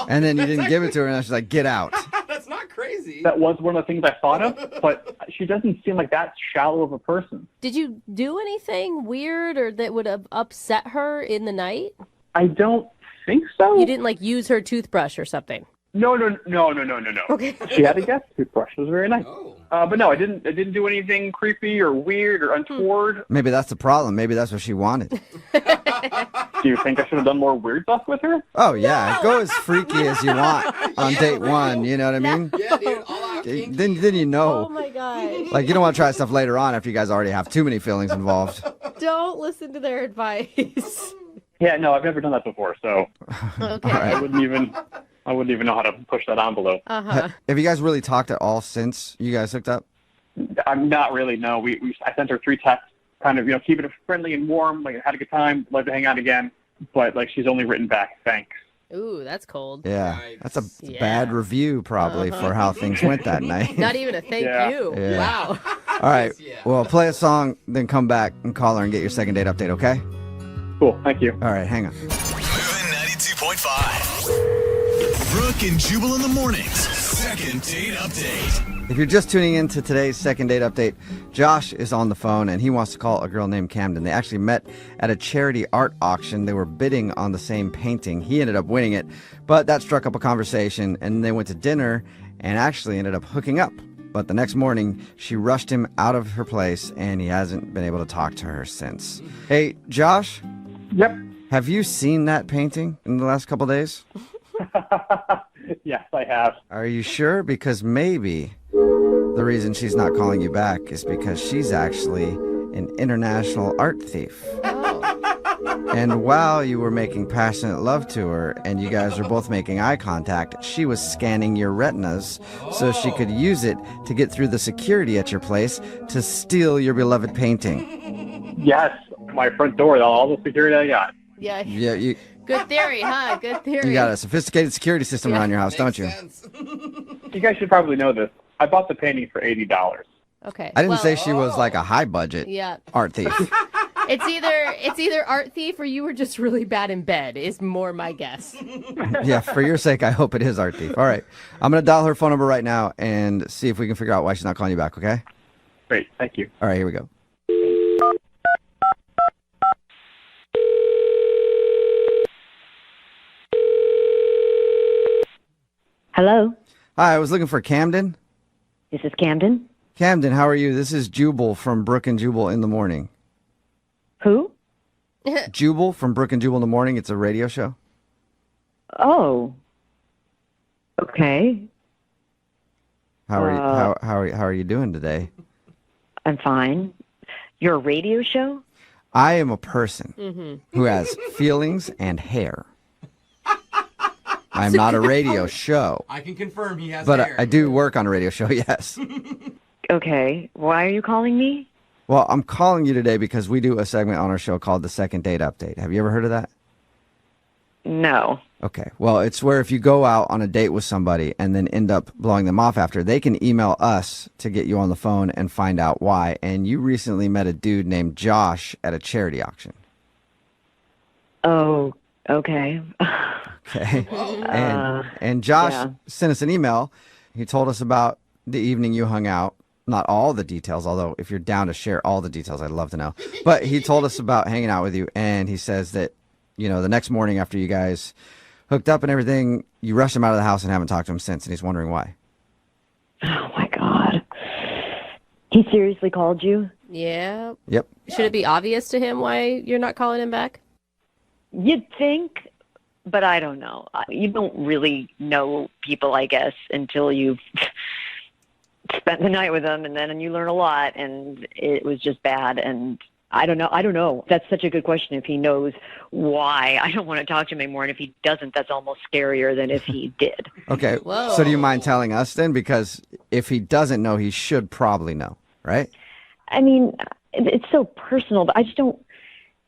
And then you didn't give it to her, and she's like, get out. That's not crazy. That was one of the things I thought of, but she doesn't seem like that shallow of a person. Did you do anything weird or that would have upset her in the night? I don't think so. You didn't use her toothbrush or something? No. Okay. She had a guest toothbrush. It was very nice. But no, I didn't do anything creepy or weird or untoward. Maybe that's the problem. Maybe that's what she wanted. Do you think I should have done more weird stuff with her? Oh, yeah. Go as freaky as you want on date one. You know what I mean? Yeah, dude. All out kinky. Then you know. Oh my god. Like, you don't want to try stuff later on after you guys already have too many feelings involved. Don't listen to their advice. Yeah, no, I've never done that before, so Okay. I wouldn't even know how to push that envelope. Uh-huh. Have you guys really talked at all since you guys hooked up? I'm not really, no. I sent her 3 texts, kind of, keeping it friendly and warm, like, had a good time, love to hang out again, but, like, she's only written back, thanks. Ooh, that's cold. Yeah, that's a bad review probably for how things went that night. Not even a thank you. Yeah. Wow. All right, well, play a song, then come back and call her and get your second date update, okay? Cool, thank you. All right, hang on. Moving 92.5. Brooke and Jubal in the mornings. Second date update. If you're just tuning in to today's second date update, Josh is on the phone and he wants to call a girl named Camden. They actually met at a charity art auction. They were bidding on the same painting. He ended up winning it, but that struck up a conversation and they went to dinner and actually ended up hooking up. But the next morning, she rushed him out of her place and he hasn't been able to talk to her since. Hey, Josh? Yep. Have you seen that painting in the last couple days? Yes, I have. Are you sure? Because maybe the reason she's not calling you back is because she's actually an international art thief. And while you were making passionate love to her and you guys were both making eye contact, she was scanning your retinas so she could use it to get through the security at your place to steal your beloved painting. Yes, my front door, all the security I got. Yeah. Yeah, Good theory, huh? Good theory. you got a sophisticated security system around your house, don't you? You guys should probably know this. I bought the painting for $80. Okay. I didn't say she was like a high budget art thief. It's either art thief or you were just really bad in bed is more my guess. Yeah, for your sake, I hope it is art thief. All right. I'm going to dial her phone number right now and see if we can figure out why she's not calling you back, okay? Great, thank you. All right, here we go. Hello. Hi, I was looking for Camden. This is Camden. Camden, how are you? This is Jubal from Brooke and Jubal in the Morning. Who? Jubal from Brooke and Jubal in the Morning. It's a radio show. Oh. Okay. How are you doing today? I'm fine. You're a radio show? I am a person who has feelings and hair. I'm not a radio show. I can confirm he has But hair. I do work on a radio show, yes. Okay. Why are you calling me? Well, I'm calling you today because we do a segment on our show called the Second Date Update. Have you ever heard of that? No. Okay. Well, it's where if you go out on a date with somebody and then end up blowing them off after, they can email us to get you on the phone and find out why. And you recently met a dude named Josh at a charity auction. Oh, okay. Okay. And Josh sent us an email. He told us about the evening you hung out. Not all the details, although if you're down to share all the details, I'd love to know. But he told us about hanging out with you, and he says that, the next morning after you guys hooked up and everything, you rushed him out of the house and haven't talked to him since, and he's wondering why. Oh, my God. He seriously called you? Yeah. Yep. Should it be obvious to him why you're not calling him back? You'd think, but I don't know. You don't really know people, I guess, until you've spent the night with them, and then you learn a lot, and it was just bad, and I don't know. That's such a good question. If he knows why, I don't want to talk to him anymore, and if he doesn't, that's almost scarier than if he did. Okay. Whoa. So do you mind telling us then? Because if he doesn't know, he should probably know, right? I mean, it's so personal, but I just don't.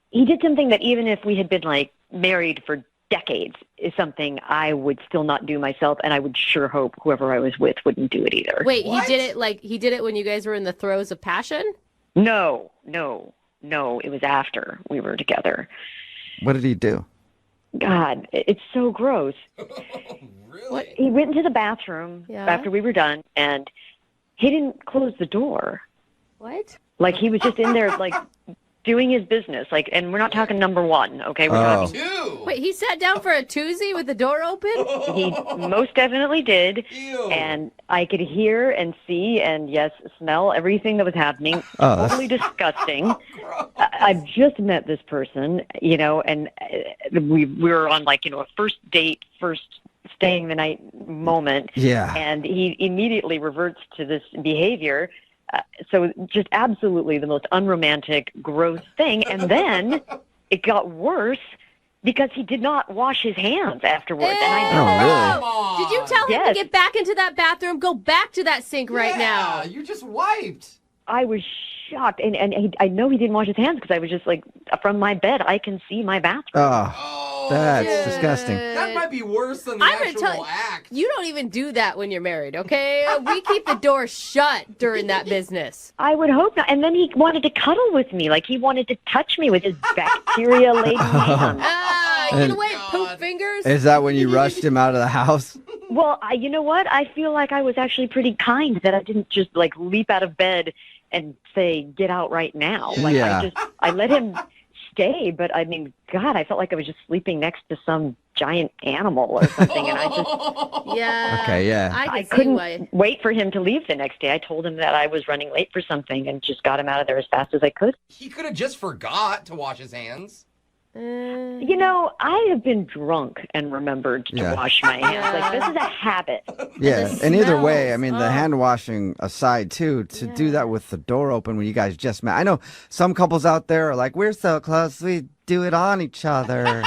He did something that even if we had been like married for decades is something I would still not do myself, and I would sure hope whoever I was with wouldn't do it either. Wait, he did it when you guys were in the throes of passion? No, it was after we were together. What did he do? God, it's so gross. Really? He went into the bathroom after we were done, and he didn't close the door. What? Like he was just in there, like doing his business. Like, and we're not talking number one, okay? We're talking Wait, he sat down for a toozy with the door open? He most definitely did. And I could hear and see and, yes, smell everything that was happening. Totally disgusting. I've just met this person, you know, and we were on, like, you know, a first date, first staying the night moment. Yeah. And he immediately reverts to this behavior. So just absolutely the most unromantic, gross thing. And then it got worse because he did not wash his hands afterwards. And I Did you tell him to get back into that bathroom? Go back to that sink right now. You just wiped. I was shocked. And I know he didn't wash his hands because I was just like, from my bed, I can see my bathroom. Oh, that's disgusting. That might be worse than the I'm gonna actual tell you, act. you don't even do that when you're married, okay? We keep the door shut during that business. I would hope not. And then he wanted to cuddle with me. Like he wanted to touch me with his bacteria-laden hands. Get away, poop fingers. Is that when you rushed him out of the house? Well, you know what? I feel like I was actually pretty kind that I didn't just like leap out of bed and say, get out right now. Like I let him stay, but I mean, God, I felt like I was just sleeping next to some giant animal or something. And I just, Okay, yeah. I couldn't wait for him to leave the next day. I told him that I was running late for something and just got him out of there as fast as I could. He could have just forgot to wash his hands. You know, I have been drunk and remembered to wash my hands. Like, this is a habit. Yeah, and either way, I mean, the hand washing aside, too, to do that with the door open when you guys just met. I know some couples out there are like, we're so close, we do it on each other.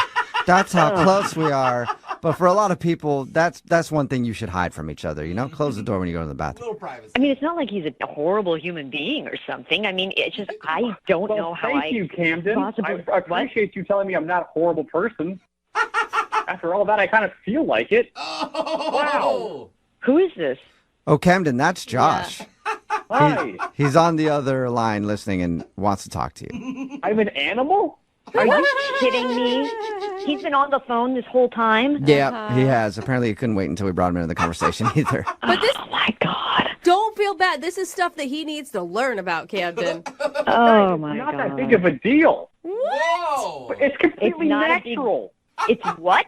That's how close we are. But for a lot of people, that's one thing you should hide from each other, you know? Close the door when you go to the bathroom. A little privacy. I mean, it's not like he's a horrible human being or something. I mean, it's just, I don't know how Thank you, Camden. possibly... I appreciate you telling me I'm not a horrible person. After all that, I kind of feel like it. Wow. Who is this? Oh, Camden, that's Josh. Hi. He's on the other line listening and wants to talk to you. I'm an animal? Are you kidding me? He's been on the phone this whole time? Yeah, he has. Apparently, he couldn't wait until we brought him into the conversation either. But this, oh my God. Don't feel bad. This is stuff that he needs to learn about, Camden. Oh my God. Not God. that big of a deal. Whoa. But it's completely natural. It's what?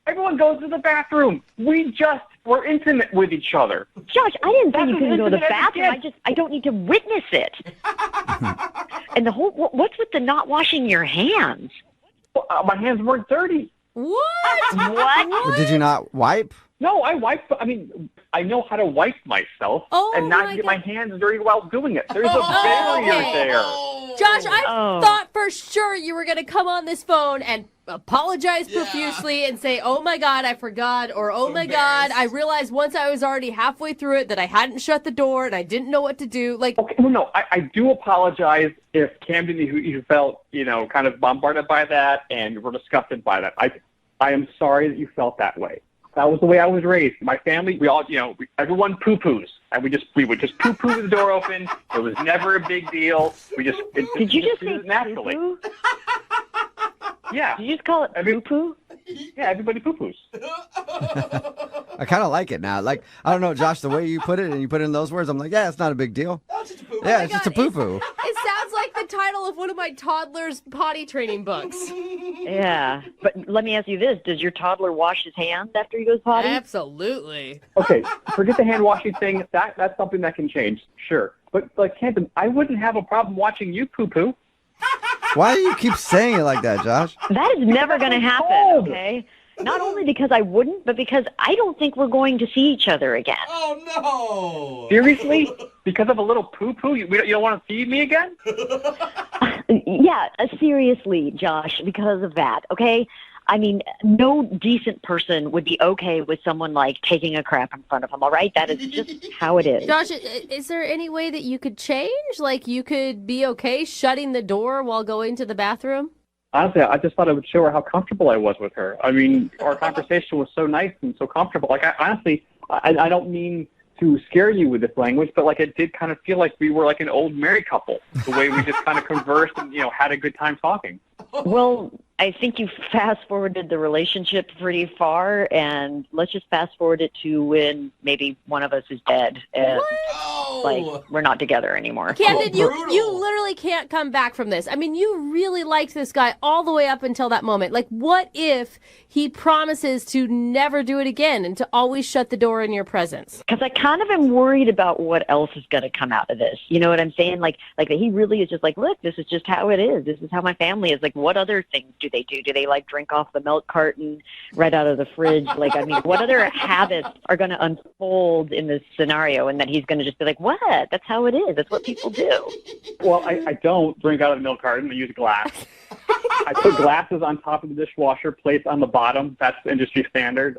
Everyone goes to the bathroom. We're intimate with each other. Josh, I didn't say That's you couldn't go to the intimate as it bathroom. gets. I don't need to witness it. And the whole, what's with the not washing your hands? Well, my hands weren't dirty. What? What? Did you not wipe? No, I wipe. I mean, I know how to wipe myself and not get my hands dirty while doing it. There's a barrier there. Josh, I thought for sure you were going to come on this phone and apologize profusely and say, oh my God, I forgot, or oh my God, I realized once I was already halfway through it that I hadn't shut the door and I didn't know what to do. Like, okay, well, no, I do apologize if Camden, you felt, kind of bombarded by that and were disgusted by that. I am sorry that you felt that way. That was the way I was raised. My family, we all, everyone poo-poos. And we would just poo-poo with the door open. It was never a big deal. Did you just say naturally? poo-poo? Yeah. Did you just call it poo-poo? Yeah, everybody poo-poos. I kind of like it now. Like, I don't know, Josh, the way you put it and you put it in those words, I'm like, yeah, it's not a big deal. Yeah, it's just a poo-poo. It sounds like the title of one of my toddler's potty training books. Yeah, but let me ask you this. Does your toddler wash his hands after he goes potty? Absolutely. Okay, forget the hand washing thing. That's something that can change, sure. But, like, Camden, I wouldn't have a problem watching you poo-poo. Why do you keep saying it like that, Josh? That is never going to happen, okay? Not only because I wouldn't, but because I don't think we're going to see each other again. Oh, no. Seriously? Because of a little poo-poo? You don't want to feed me again? Yeah, seriously, Josh, because of that, okay? I mean, no decent person would be okay with someone, like, taking a crap in front of them, all right? That is just how it is. Josh, is there any way that you could change? Like, you could be okay shutting the door while going to the bathroom? Honestly, I just thought it would show her how comfortable I was with her. I mean, our conversation was so nice and so comfortable. Like, I don't mean to scare you with this language, but, like, it did kind of feel like we were like an old married couple, the way we just kind of conversed and, had a good time talking. Well, I think you fast-forwarded the relationship pretty far, and let's just fast-forward it to when maybe one of us is dead. And like we're not together anymore. Camden, you literally can't come back from this. I mean, you really liked this guy all the way up until that moment. Like, what if he promises to never do it again and to always shut the door in your presence? Because I kind of am worried about what else is going to come out of this. You know what I'm saying? Like that he really is just like, look, this is just how it is. This is how my family is. Like, what other things do they do? Do they like drink off the milk carton right out of the fridge? Like, I mean, what other habits are going to unfold in this scenario? And then he's going to just be like, what? That's how it is. That's what people do. Well, I don't drink out of the milk carton. I use glass. I put glasses on top of the dishwasher, plates on the bottom. That's industry standard.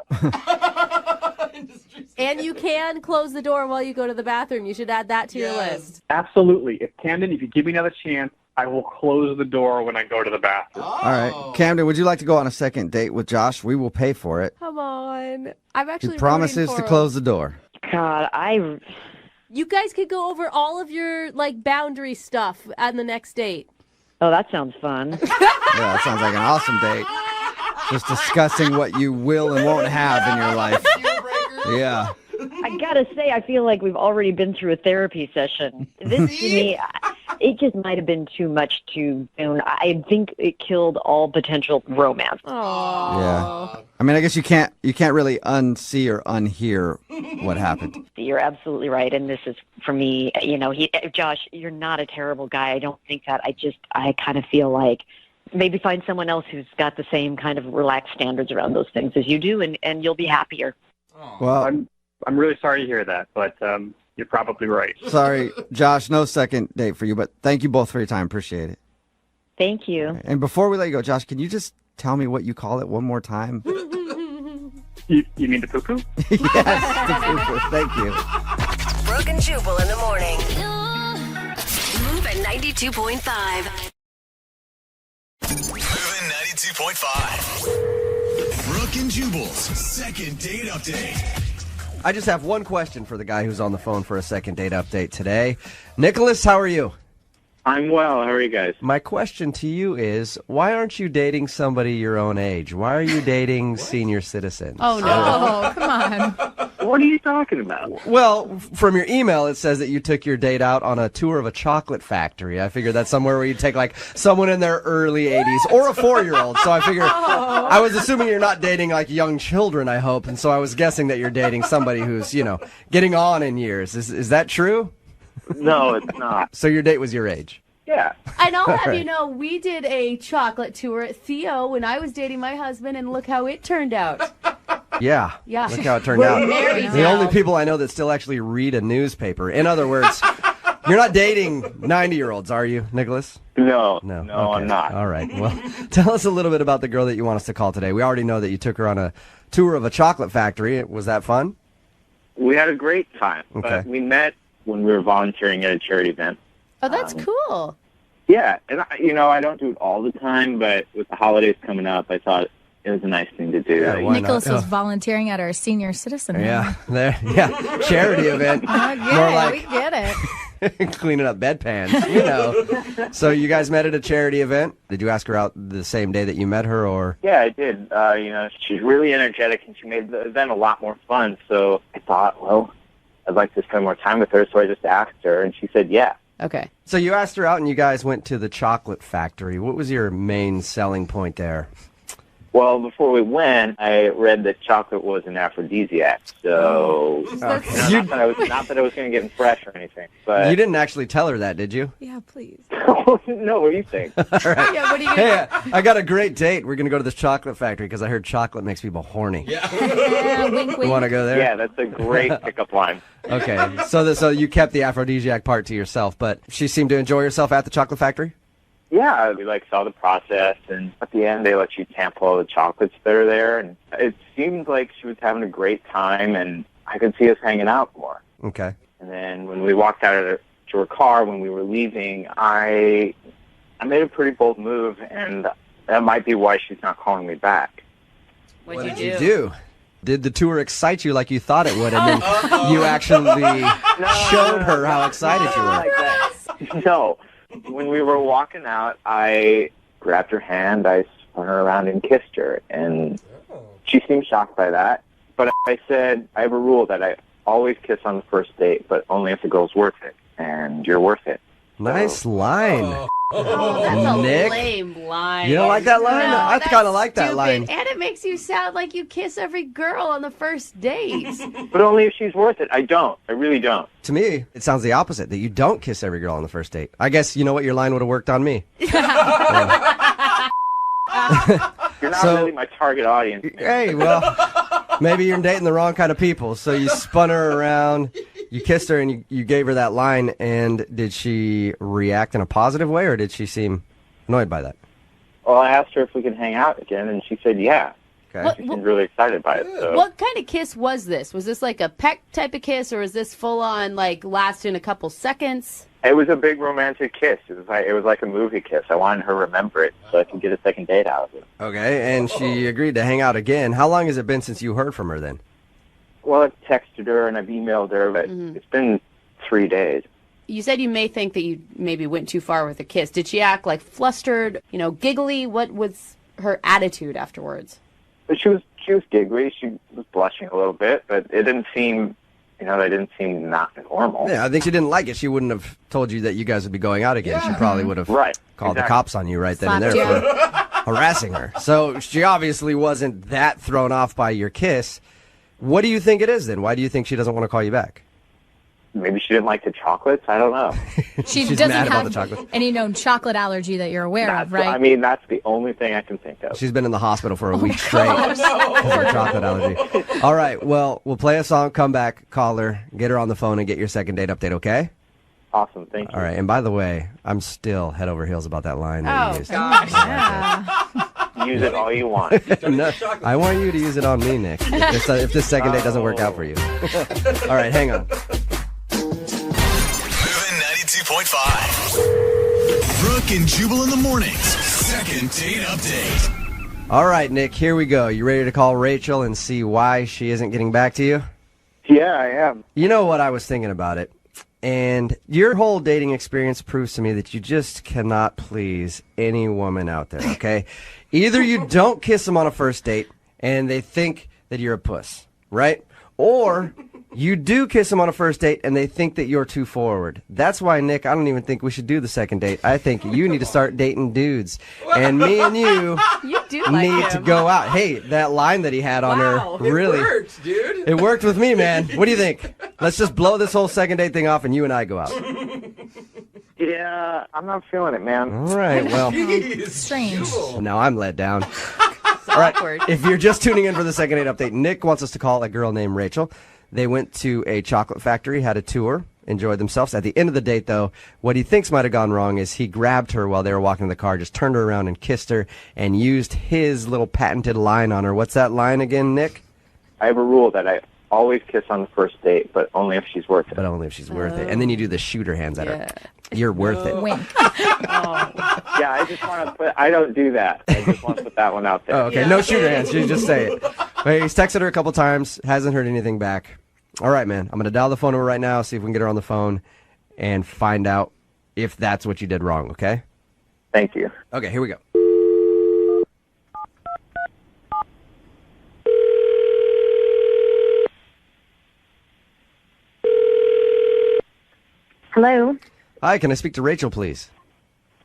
And you can close the door while you go to the bathroom. You should add that to your list. Absolutely. If you give me another chance, I will close the door when I go to the bathroom. All right. Camden, would you like to go on a second date with Josh? We will pay for it. Come on. I'm actually He promises to close the door. God, You guys could go over all of your boundary stuff on the next date. Oh, that sounds fun. Yeah, that sounds like an awesome date. Just discussing what you will and won't have in your life. Yeah. I gotta say, I feel like we've already been through a therapy session. This, to me, it just might have been too much too soon. I think it killed all potential romance. Yeah. I mean, I guess you can't really unsee or unhear what happened. You're absolutely right, and this is, for me, Josh, you're not a terrible guy. I don't think that. I kind of feel like maybe find someone else who's got the same kind of relaxed standards around those things as you do, and you'll be happier. Well, I'm really sorry to hear that, but you're probably right. Sorry, Josh, no second date for you, but thank you both for your time. Appreciate it. Thank you. And before we let you go, Josh, can you just tell me what you call it one more time? You mean the poo-poo? Yes, the poo-poo. Thank you. Brooke and Jubal in the morning. Move at 92.5. Moving 92.5. Brooke and Jubal's second date update. I just have one question for the guy who's on the phone for a second date update today. Nicholas, how are you? I'm well. How are you guys? My question to you is, why aren't you dating somebody your own age? Why are you dating senior citizens? Oh, no. Come on. What are you talking about? Well, from your email, it says that you took your date out on a tour of a chocolate factory. I figured that's somewhere where you take, someone in their early 80s or a 4-year-old. So I figured, I was assuming you're not dating, young children, I hope. And so I was guessing that you're dating somebody who's, getting on in years. Is that true? No, it's not. So your date was your age? Yeah. And I'll have Right. you know, we did a chocolate tour at Theo when I was dating my husband, and look how it turned out. Yeah. Yeah. Look how it turned We're out. married The now. only people I know that still actually read a newspaper. In other words, you're not dating 90-year-olds, are you, Nicholas? No, Okay. I'm not. All right. Well, tell us a little bit about the girl that you want us to call today. We already know that you took her on a tour of a chocolate factory. Was that fun? We had a great time. Okay. But we met when we were volunteering at a charity event. Oh, that's cool. Yeah, and I don't do it all the time, but with the holidays coming up, I thought it was a nice thing to do. Nicholas was volunteering at our senior citizen. Yeah. Charity event. More we get it. cleaning up bedpans, So you guys met at a charity event. Did you ask her out the same day that you met her, or? Yeah, I did. She's really energetic, and she made the event a lot more fun. So I thought, well, I'd like to spend more time with her, so I just asked her, and she said yeah. Okay. So you asked her out, and you guys went to the chocolate factory. What was your main selling point there? Well, before we went, I read that chocolate was an aphrodisiac. So, not that I was going to get fresh or anything. But You didn't actually tell her that, did you? Yeah, please. No, what do you think? All right. Yeah, what are you Hey, I got a great date. We're going to go to this chocolate factory because I heard chocolate makes people horny. Yeah, wink, wink. You want to go there? Yeah, that's a great pickup line. Okay. So you kept the aphrodisiac part to yourself, but she seemed to enjoy herself at the chocolate factory? Yeah, we saw the process, and at the end they let you sample all the chocolates that are there, and it seemed like she was having a great time, and I could see us hanging out more. Okay. And then when we walked out to her car, when we were leaving, I made a pretty bold move, and that might be why she's not calling me back. What did you do? Did the tour excite you like you thought it would, and then you actually showed her how excited you were? Like that. No. When we were walking out, I grabbed her hand, I spun her around and kissed her, and she seemed shocked by that. But I said, I have a rule that always kiss on the first date, but only if the girl's worth it, and you're worth it. Nice line. That's a Nick? lame line. You don't like that line? No, I that's kind of like that stupid. line. And it makes you sound like you kiss every girl on the first date. But only if she's worth it. I don't. I really don't. To me, it sounds the opposite, that you don't kiss every girl on the first date. I guess you know what, your line would have worked on me. You're not really my target audience. Hey, well, maybe you're dating the wrong kind of people. So you spun her around, you kissed her, and you gave her that line. And did she react in a positive way, or did she seem annoyed by that? Well, I asked her if we could hang out again, and she said yeah. Okay. She seemed really excited by it. So. What kind of kiss was this? Was this like a peck type of kiss, or was this full on, like, lasting a couple seconds? It was a big romantic kiss. It was like a movie kiss. I wanted her to remember it so I could get a second date out of it. Okay, and she agreed to hang out again. How long has it been since you heard from her then? Well, I've texted her and I've emailed her, but it's been 3 days. You said you may think that you maybe went too far with a kiss. Did she act like flustered, giggly? What was her attitude afterwards? But she was giggly. She was blushing a little bit, but it didn't seem, that didn't seem not normal. Yeah, I think she didn't like it. She wouldn't have told you that you guys would be going out again. She probably would have called the cops on you right then and there for harassing her. So she obviously wasn't that thrown off by your kiss. What do you think it is then? Why do you think she doesn't want to call you back? Maybe she didn't like the chocolates. I don't know. She She's doesn't mad about have the chocolates. any known chocolate allergy that you're aware of, right? I mean, that's the only thing I can think of. She's been in the hospital for a week straight because of chocolate allergy. All right, well, we'll play a song, come back, call her, get her on the phone, and get your second date update, okay? Awesome, thank you. All right, and by the way, I'm still head over heels about that line that you used. Use it all you want. No, I want you to use it on me, Nick, if this second date doesn't work out for you. All right, hang on. Moving 92.5. Brooke and Jubal in the mornings. Second date update. All right, Nick, here we go. You ready to call Rachel and see why she isn't getting back to you? Yeah, I am. You know what, I was thinking about it. And your whole dating experience proves to me that you just cannot please any woman out there, okay? Either you don't kiss them on a first date and they think that you're a puss, right? Or you do kiss them on a first date and they think that you're too forward. That's why, Nick, I don't even think we should do the second date. I think you need to start dating dudes. And me and you need to go out. Hey, that line that he had on her, really. It worked, dude. It worked with me, man. What do you think? Let's just blow this whole second date thing off and you and I go out. Yeah, I'm not feeling it, man. All right, well. Jeez, strange. Well, now I'm let down. All right, if you're just tuning in for the second date update, Nick wants us to call a girl named Rachel. They went to a chocolate factory, had a tour, enjoyed themselves. At the end of the date, though, what he thinks might have gone wrong is he grabbed her while they were walking in the car, just turned her around and kissed her, and used his little patented line on her. What's that line again, Nick? I have a rule that I always kiss on the first date, but only if she's worth it. But only if she's worth it. And then you do the shooter hands at her. You're worth it. Wink. Yeah, I just want to put, I don't do that. I just want to put that one out there. Oh, okay. No shooter hands. You just say it. Okay, he's texted her a couple times, hasn't heard anything back. All right, man. I'm going to dial the phone number right now, see if we can get her on the phone, and find out if that's what you did wrong, okay? Thank you. Okay, here we go. Hello. Hi, can I speak to Rachel, please?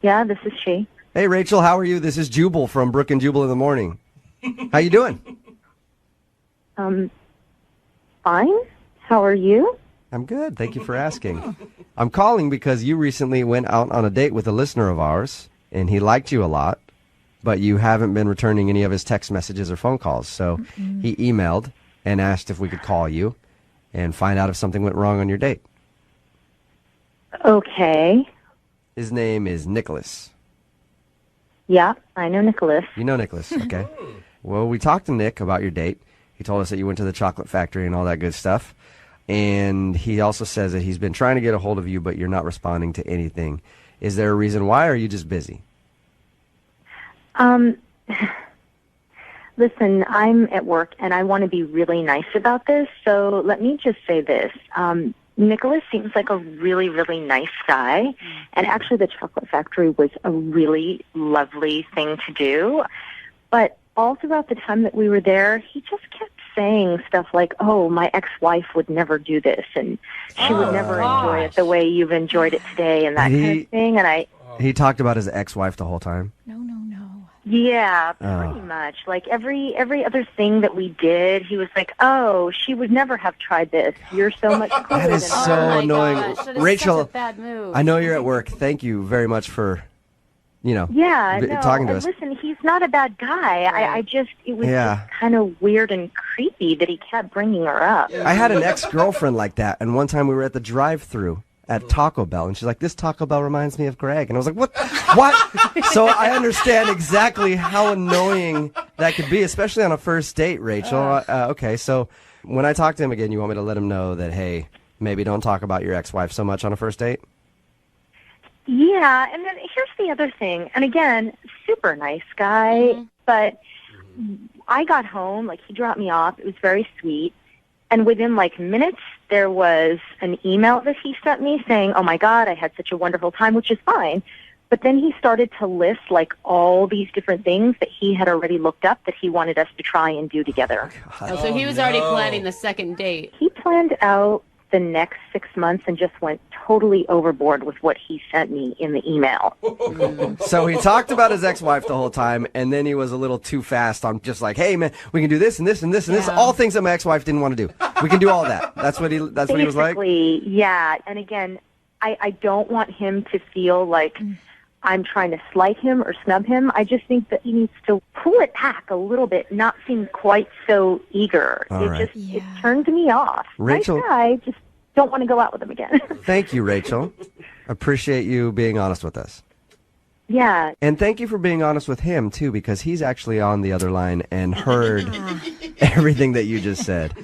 Yeah, this is she. Hey, Rachel, how are you? This is Jubal from Brooke and Jubal in the morning. How you doing? Fine. How are you? I'm good. Thank you for asking. I'm calling because you recently went out on a date with a listener of ours, and he liked you a lot, but you haven't been returning any of his text messages or phone calls. So he emailed and asked if we could call you and find out if something went wrong on your date. Okay. His name is Nicholas. Yeah, I know Nicholas. You know Nicholas, okay. Well, we talked to Nick about your date. He told us that you went to the chocolate factory and all that good stuff. And he also says that he's been trying to get a hold of you, but you're not responding to anything. Is there a reason why, or are you just busy? Listen, I'm at work, and I want to be really nice about this, so let me just say this. Nicholas seems like a really, really nice guy, and actually the chocolate factory was a really lovely thing to do. But all throughout the time that we were there, he just kept saying stuff like, "Oh, my ex-wife would never do this, and she would never enjoy it the way you've enjoyed it today," and that kind of thing. And He talked about his ex-wife the whole time. yeah, pretty much. Like every other thing that we did, he was like, "Oh, she would never have tried this. You're so much cooler That is than so her." annoying. That is Rachel, such a bad move. I know you're at work. Thank you very much for, Yeah, no, talking to and us. listen, he's not a bad guy. It was just kind of weird and creepy that he kept bringing her up. I had an ex-girlfriend like that, and one time we were at the drive-thru at Taco Bell, and she's like, "This Taco Bell reminds me of Greg," and I was like, "What? What?" So I understand exactly how annoying that could be, especially on a first date, Rachel. Okay, so when I talk to him again, you want me to let him know that, hey, maybe don't talk about your ex-wife so much on a first date? Yeah, and then here's the other thing. And again, super nice guy, but I got home, like he dropped me off. It was very sweet. And within like minutes, there was an email that he sent me saying, "Oh my God, I had such a wonderful time," which is fine. But then he started to list like all these different things that he had already looked up that he wanted us to try and do together. So he was already planning the second date. He planned out the next 6 months and just went totally overboard with what he sent me in the email. So he talked about his ex-wife the whole time, and then he was a little too fast on just like, "Hey, man, we can do this and this and this and this. All things that my ex-wife didn't want to do. We can do all that." That's what he was like? Basically, yeah. And again, I don't want him to feel like I'm trying to slight him or snub him. I just think that he needs to pull it back a little bit, not seem quite so eager. It turned me off. Rachel- Nice guy, just don't want to go out with him again. Thank you, Rachel. Appreciate you being honest with us. Yeah. And thank you for being honest with him, too, because he's actually on the other line and heard everything that you just said.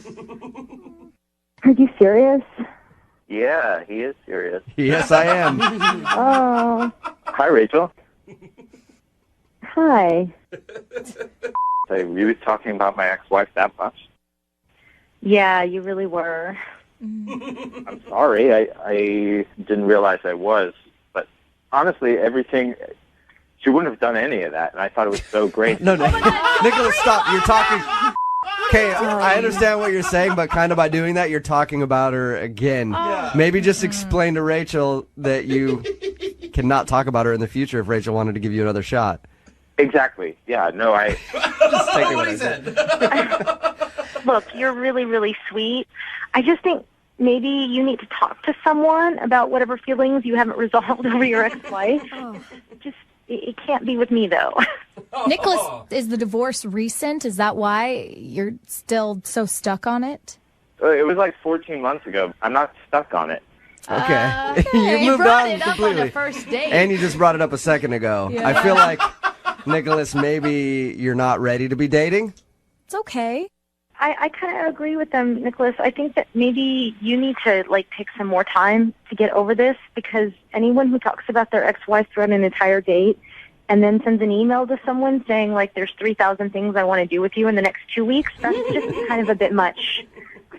Are you serious? Yeah, he is serious. Yes, I am. Oh, Hi, Rachel. hi. I really talking about my ex-wife that much? Yeah, you really were. I'm sorry. I didn't realize I was. But honestly, everything, she wouldn't have done any of that, and I thought it was so great. No, Nicholas, stop. You're talking. Okay, I understand what you're saying, but kind of by doing that, you're talking about her again. Maybe just explain to Rachel that you cannot talk about her in the future if Rachel wanted to give you another shot. Exactly. Yeah, no, I... Just taking what I said. Look, you're really, really sweet. I just think maybe you need to talk to someone about whatever feelings you haven't resolved over your ex-wife. It can't be with me, though. Nicholas, is the divorce recent? Is that why you're still so stuck on it? It was like 14 months ago. I'm not stuck on it. Okay. You moved brought on it up completely. on the first date. And you just brought it up a second ago. Yeah. I feel like, Nicholas, maybe you're not ready to be dating? It's okay. I kind of agree with them, Nicholas. I think that maybe you need to take some more time to get over this, because anyone who talks about their ex-wife throughout an entire date and then sends an email to someone saying there's 3,000 things I want to do with you in the next 2 weeks, that's just kind of a bit much,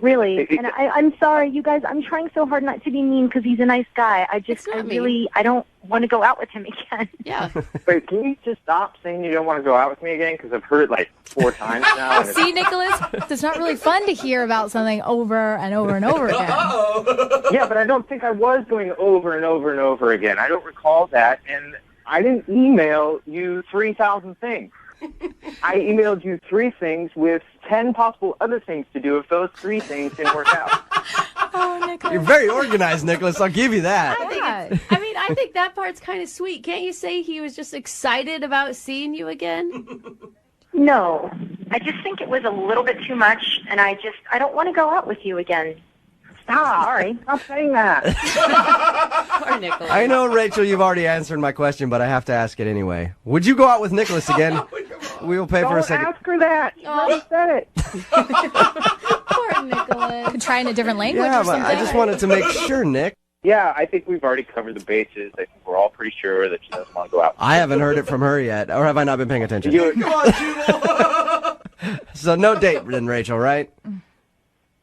really. And I'm sorry, you guys. I'm trying so hard not to be mean because he's a nice guy. I don't want to go out with him again. Yeah. Wait, can you just stop saying you don't want to go out with me again? Because I've heard it 4 times now. And See, Nicholas, it's not really fun to hear about something over and over and over again. Yeah, but I don't think I was going over and over and over again. I don't recall that, and I didn't email you 3,000 things. I emailed you 3 things with 10 possible other things to do if those 3 things didn't work out. Oh, Nicholas. You're very organized, Nicholas. I'll give you that. I think that part's kind of sweet. Can't you say he was just excited about seeing you again? No, I just think it was a little bit too much, and I don't want to go out with you again. Stop. Sorry. Stop saying that. Poor Nicholas. I know, Rachel, you've already answered my question, but I have to ask it anyway. Would you go out with Nicholas again? We will pay for a second. Don't ask her that. You already said it. Poor Nicholas. Could try in a different language Yeah, or but something. I just wanted to make sure, Nick. Yeah, I think we've already covered the bases. I think we're all pretty sure that she doesn't want to go out. I haven't heard it from her yet, or have I not been paying attention? Come on, Jubal. So no date then, Rachel, right?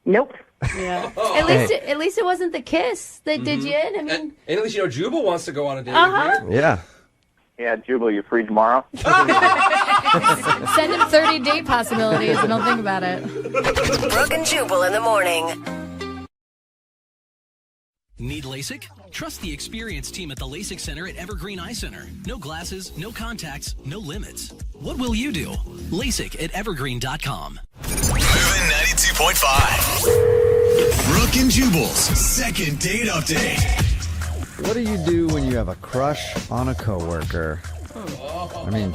Nope. Yeah. Hey. At least it wasn't the kiss that did you in. I mean, And at least Jubal wants to go on a date Uh-huh. with you. Yeah. Yeah, Jubal, you free tomorrow? Send him 30 date possibilities and he'll think about it. Brooke and Jubal in the morning. Need LASIK? Trust the experienced team at the LASIK Center at Evergreen Eye Center. No glasses, no contacts, no limits. What will you do? LASIK at evergreen.com. Moving 92.5. Brooke and Jubal's second date update. What do you do when you have a crush on a coworker? I mean,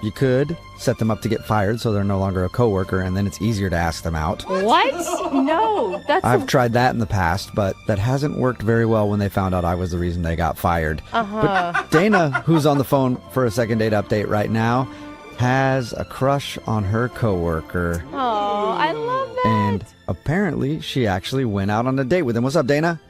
you could set them up to get fired so they're no longer a coworker, and then it's easier to ask them out. What? No, that's I've tried that in the past, but that hasn't worked very well when they found out I was the reason they got fired. But Dana, who's on the phone for a second date update right now, has a crush on her coworker. Oh, I love that. And apparently, she actually went out on a date with him. What's up, Dana?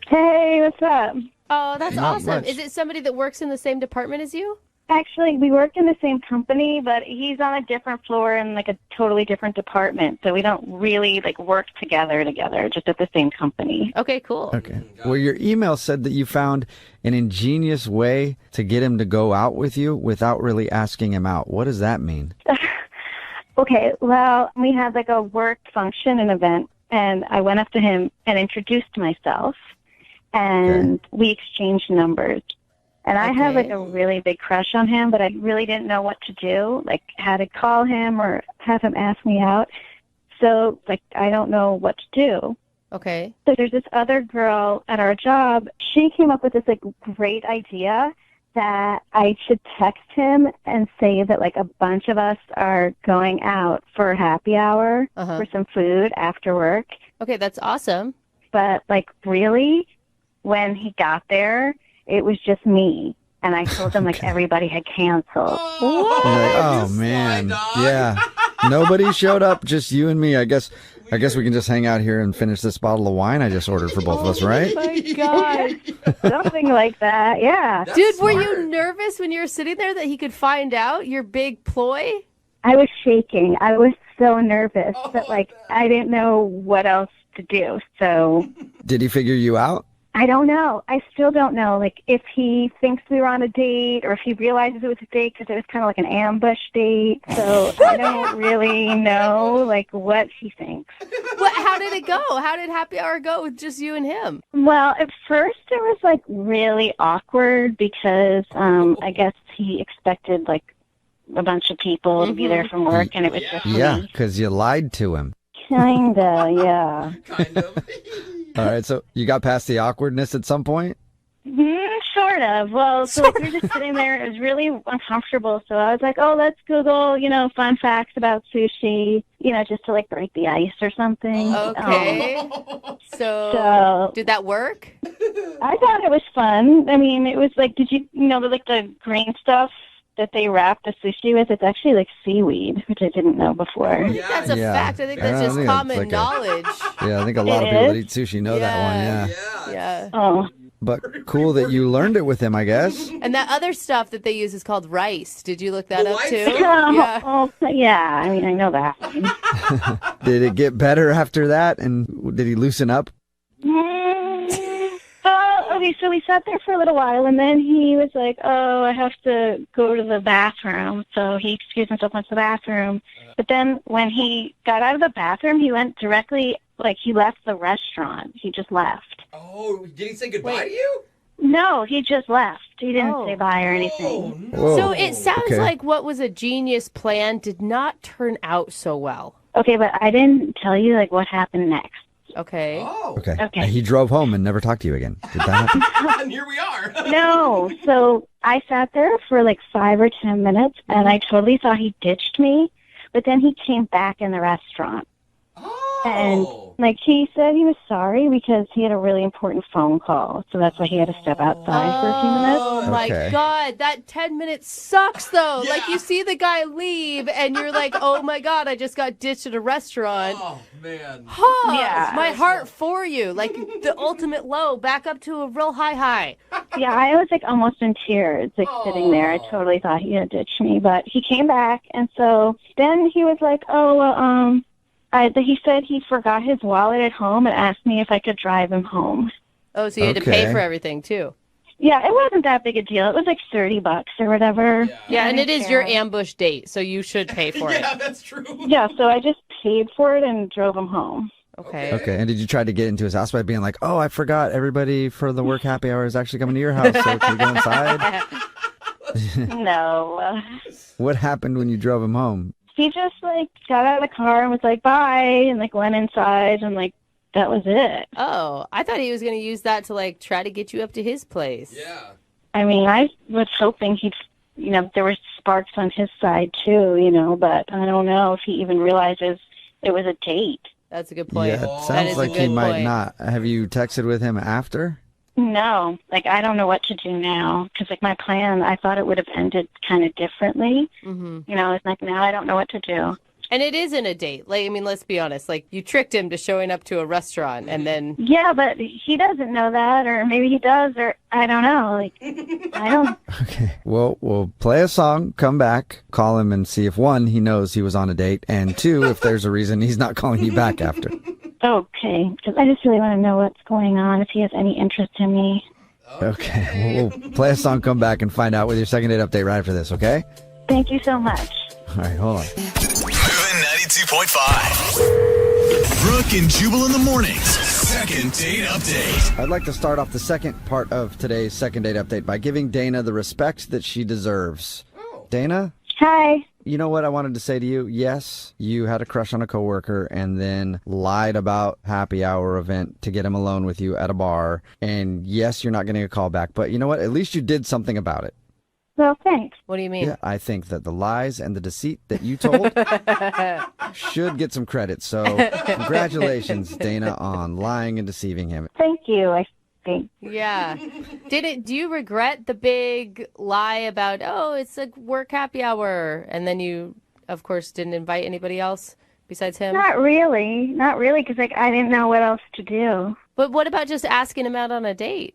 Hey, what's up? Oh, that's Not awesome. much. Is it somebody that works in the same department as you? Actually, we work in the same company, but he's on a different floor in like a totally different department. So we don't really like work together, just at the same company. Okay, cool. Okay. Well, your email said that you found an ingenious way to get him to go out with you without really asking him out. What does that mean? Okay, well, we had like a work function, an event, and I went up to him and introduced myself, and we exchanged numbers. And I have like a really big crush on him, but I really didn't know what to do, like how to call him or have him ask me out. So, like, I don't know what to do. Okay. So there's this other girl at our job. She came up with this, like, great idea that I should text him and say that, like, a bunch of us are going out for happy hour for some food after work. Okay, that's awesome. But, like, really, when he got there, it was just me. And I told them, like, everybody had canceled. You're like, oh, man. Yeah. Nobody showed up, just you and me. I guess we can just hang out here and finish this bottle of wine I just ordered for both of us, right? Oh, my God. Something like that, yeah. Dude, were you nervous when you were sitting there that he could find out your big ploy? I was shaking. I was so nervous that, like, I didn't know what else to do. So Did he figure you out? I don't know. I still don't know, like, if he thinks we were on a date or if he realizes it was a date because it was kind of like an ambush date. So I don't really know, like, what he thinks. How did it go? How did happy hour go with just you and him? Well, at first it was, like, really awkward because I guess he expected, like, a bunch of people to be there from work, and it was just Yeah, me. because you lied to him. Kinda, yeah. All right, so you got past the awkwardness at some point? Sort of. Well, so like, we were just sitting there. It was really uncomfortable. So I was like, oh, let's Google, fun facts about sushi, just to, like, break the ice or something. Okay. So did that work? I thought it was fun. I mean, it was like, did you like the green stuff that they wrap the sushi with? It's actually like seaweed, which I didn't know before. I think that's a fact. I think that's I just think that's common like knowledge. Yeah, I think a lot of It people that is? eat sushi know that one, Yeah. Oh. But cool that you learned it with him, I guess. And that other stuff that they use is called rice. Did you look that up too? Yeah. Yeah, I mean, I know that. Did it get better after that? And did he loosen up? Okay, so we sat there for a little while, and then he was like, oh, I have to go to the bathroom. So he excused himself, went to the bathroom. But then when he got out of the bathroom, he went directly, like, he left the restaurant. He just left. Oh, did he say goodbye to you? No, he just left. He didn't say bye or anything. So it sounds like what was a genius plan did not turn out so well. Okay, but I didn't tell you, like, what happened next. Okay. Okay. Okay. He drove home and never talked to you again. Did that happen? And here we are. No, so I sat there for like 5 or 10 minutes, and I totally thought he ditched me, but then he came back in the restaurant. And, like, he said he was sorry because he had a really important phone call, so that's why he had to step outside for a few minutes. Oh, my God. That 10 minutes sucks, though. Like, you see the guy leave, and you're like, oh, my God, I just got ditched at a restaurant. Oh, man. Huh, Yeah. my heart for you. Like, the ultimate low, back up to a real high. Yeah, I was, like, almost in tears, like, sitting there. I totally thought he had ditched me, but he came back, and so then he was like, oh, well, he said he forgot his wallet at home and asked me if I could drive him home. Oh, so you had to pay for everything, too. Yeah, it wasn't that big a deal. It was like $30 or whatever. Yeah, and it is your ambush date, so you should pay for it. Yeah, that's true. Yeah, so I just paid for it and drove him home. Okay. Okay, and did you try to get into his house by being like, oh, I forgot everybody for the work happy hour is actually coming to your house, so can we go inside? No. What happened when you drove him home? He just like got out of the car and was like, bye, and like went inside and like that was it. Oh, I thought he was going to use that to like try to get you up to his place. Yeah. I mean, I was hoping he'd, there were sparks on his side too, but I don't know if he even realizes it was a date. That's a good point. Yeah, it sounds like he might not. Have you texted with him after? No, like I don't know what to do now because like my plan, I thought it would have ended kind of differently. Mm-hmm. It's like now I don't know what to do. And it isn't a date. Like, I mean, let's be honest. Like, you tricked him to showing up to a restaurant, and then... Yeah, but he doesn't know that, or maybe he does, or I don't know. Like, I don't... Okay. Well, we'll play a song, come back, call him, and see if, one, he knows he was on a date, and two, if there's a reason he's not calling you back after. Okay, because I just really want to know what's going on, if he has any interest in me. Okay. Well, we'll play a song, come back, and find out with your second date update right after this, okay? Thank you so much. All right, hold on. Moving 92.5. Brooke and Jubal in the mornings. Second date update. I'd like to start off the second part of today's second date update by giving Dana the respect that she deserves. Dana? Hi. You know what I wanted to say to you? Yes, you had a crush on a coworker and then lied about happy hour event to get him alone with you at a bar. And yes, you're not getting a call back, but you know what? At least you did something about it. Well, thanks. What do you mean? Yeah, I think that the lies and the deceit that you told should get some credit. So congratulations, Dana, on lying and deceiving him. Thank you, I think. Yeah. Do you regret the big lie about, oh, it's a work happy hour, and then you, of course, didn't invite anybody else besides him? Not really, because like I didn't know what else to do. But what about just asking him out on a date?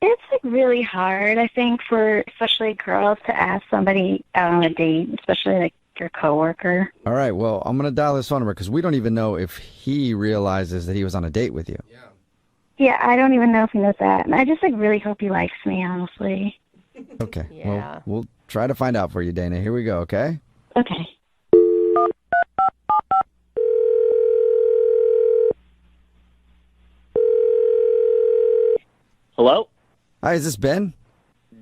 It's like really hard, I think, for especially girls to ask somebody out on a date, especially like your coworker. All right, well, I'm going to dial his phone number because we don't even know if he realizes that he was on a date with you. Yeah, I don't even know if he knows that. And I just like really hope he likes me, honestly. Okay, Yeah. well, we'll try to find out for you, Dana. Here we go, okay? Okay. Hello? Hi, is this Ben?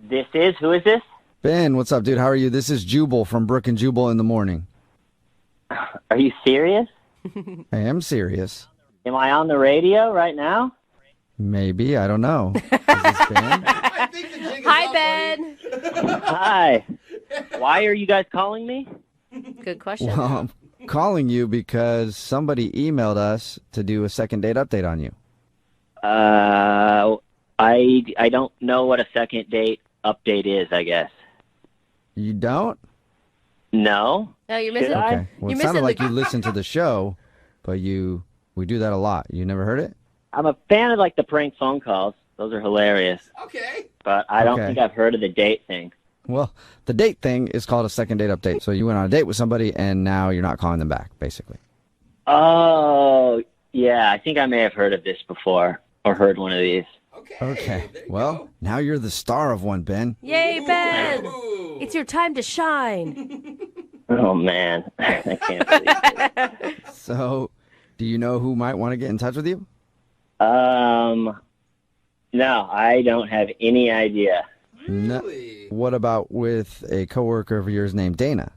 This is? Who is this? Ben, what's up, dude? How are you? This is Jubal from Brooke and Jubal in the morning. Are you serious? I am serious. Am I on the radio right now? Maybe, I don't know. Is this Ben? Hi, Ben. Hi. Why are you guys calling me? Good question. Well, I'm calling you because somebody emailed us to do a second date update on you. I don't know what a second date update is, I guess. You don't? No. No, you're missing. Okay. Well, you're it sounded missing like you listened to the show, but we do that a lot. You never heard it? I'm a fan of like the prank phone calls. Those are hilarious. Okay. But I don't Okay. think I've heard of the date thing. Well, the date thing is called a second date update. So you went on a date with somebody and now you're not calling them back, basically. Oh, yeah. I think I may have heard of this before or heard one of these. Okay. Well, now you're the star of one, Ben. Yay, Ben. It's your time to shine. Oh, man. I can't believe it. So, do you know who might want to get in touch with you? No, I don't have any idea. No. What about with a coworker of yours named Dana?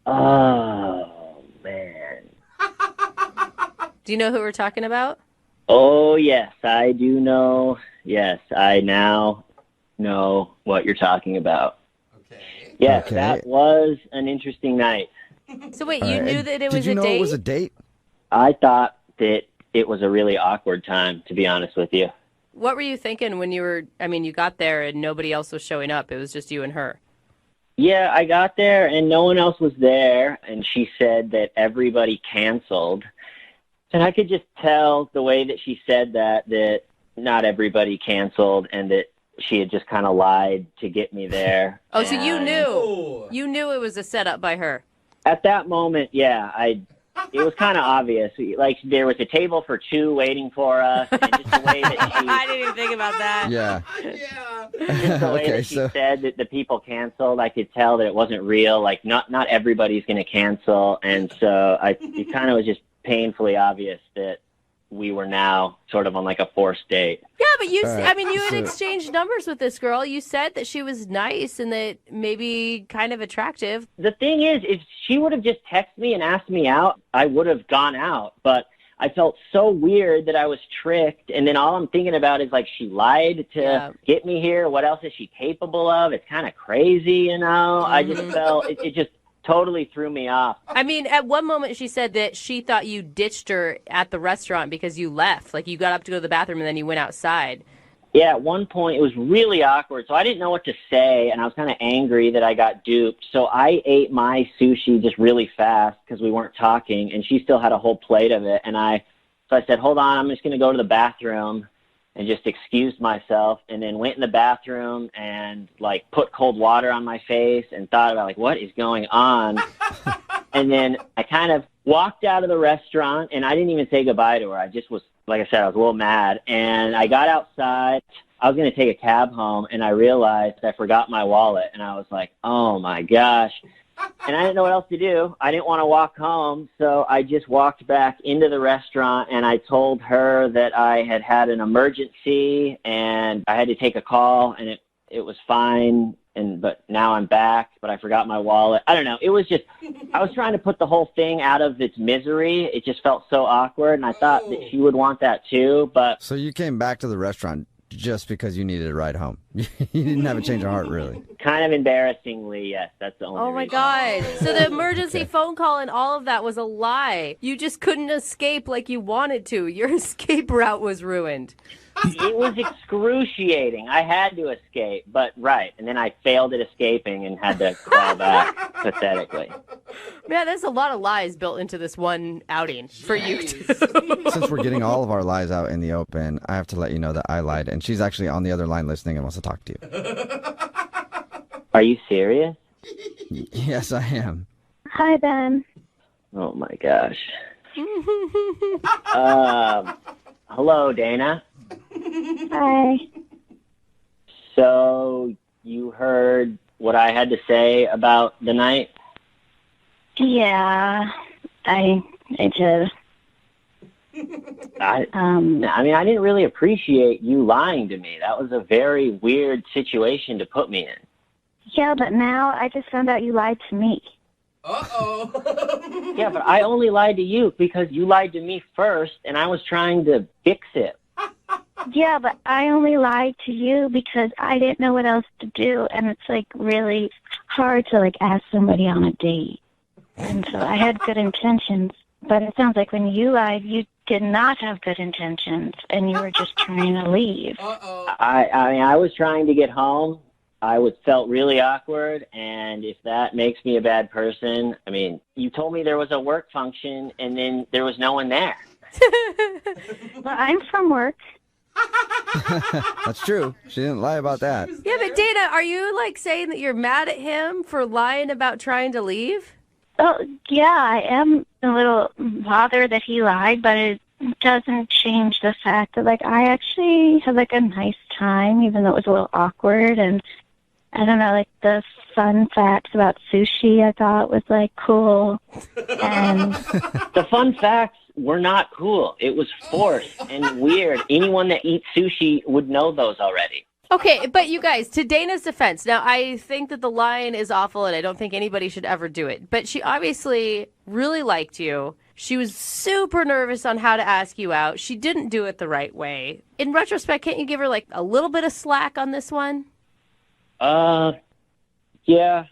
Oh, man. Do you know who we're talking about? Oh, yes, I do know. Yes, I now know what you're talking about. Okay. Yes, Okay. that was an interesting night. So wait, All you right. knew that it was Did you a know date? it was a date? I thought that it was a really awkward time, to be honest with you. What were you thinking when you got there and nobody else was showing up? It was just you and her. Yeah, I got there and no one else was there, and she said that everybody canceled. And I could just tell the way that she said that not everybody canceled and that she had just kind of lied to get me there. Oh, so you knew it was a setup by her. At that moment, yeah, I it was kind of obvious. Like, there was a table for two waiting for us, and just the way that I didn't even think about that. Yeah. just the way that she said that the people canceled, I could tell that it wasn't real. Like, not everybody's going to cancel, and so it kind of was just painfully obvious that we were now sort of on like a forced date. Yeah, but you had exchanged numbers with this girl. You said that she was nice and that maybe kind of attractive. The thing is, if she would have just texted me and asked me out, I would have gone out. But I felt so weird that I was tricked. And then all I'm thinking about is, like, she lied to get me here. What else is she capable of? It's kind of crazy, you know? I just felt it just totally threw me off. I mean, at one moment she said that she thought you ditched her at the restaurant because you left. Like, you got up to go to the bathroom and then you went outside. Yeah, at one point it was really awkward, so I didn't know what to say, and I was kind of angry that I got duped. So I ate my sushi just really fast because we weren't talking, and she still had a whole plate of it. And so I said, hold on, I'm just going to go to the bathroom, and just excused myself, and then went in the bathroom and, like, put cold water on my face and thought about, like, what is going on? And then I kind of walked out of the restaurant, and I didn't even say goodbye to her. I just was, like I said, I was a little mad. And I got outside. I was going to take a cab home, and I realized I forgot my wallet. And I was like, oh, my gosh. And I didn't know what else to do. I didn't want to walk home, so I just walked back into the restaurant, and I told her that I had an emergency, and I had to take a call, and it was fine. But now I'm back, but I forgot my wallet. I don't know. It was just, I was trying to put the whole thing out of its misery. It just felt so awkward, and I thought that she would want that too. But so you came back to the restaurant just because you needed a ride home. You didn't have a change of heart, really. Kind of embarrassingly, yes. That's the only Oh, my reason. God. So the emergency phone call and all of that was a lie. You just couldn't escape like you wanted to. Your escape route was ruined. It was excruciating. I had to escape, but right. And then I failed at escaping and had to crawl back pathetically. Man, there's a lot of lies built into this one outing for you two. Since we're getting all of our lies out in the open, I have to let you know that I lied, and she's actually on the other line listening and wants to talk to you. Are you serious? Yes, I am. Hi, Ben. Oh, my gosh. Hello, Dana. Hi. So you heard what I had to say about the night? Yeah, I did. I mean, I didn't really appreciate you lying to me. That was a very weird situation to put me in. Yeah, but now I just found out you lied to me. Uh-oh. Yeah, but I only lied to you because you lied to me first, and I was trying to fix it. Yeah, but I only lied to you because I didn't know what else to do, and it's, like, really hard to, like, ask somebody on a date. And so I had good intentions, but it sounds like when you lied, you did not have good intentions, and you were just trying to leave. I mean, I was trying to get home. Felt really awkward, and if that makes me a bad person, I mean, you told me there was a work function, and then there was no one there. Well, I'm from work. That's true. She didn't lie about that. Yeah, but Dana, are you, like, saying that you're mad at him for lying about trying to leave? Oh, yeah, I am a little bothered that he lied, but it doesn't change the fact that, like, I actually had, like, a nice time, even though it was a little awkward. And I don't know, like, the fun facts about sushi I thought was, like, cool. And The fun facts were not cool. It was forced and weird. Anyone that eats sushi would know those already. Okay, but you guys, to Dana's defense, now I think that the line is awful and I don't think anybody should ever do it. But she obviously really liked you. She was super nervous on how to ask you out. She didn't do it the right way. In retrospect, can't you give her, like, a little bit of slack on this one? Yeah,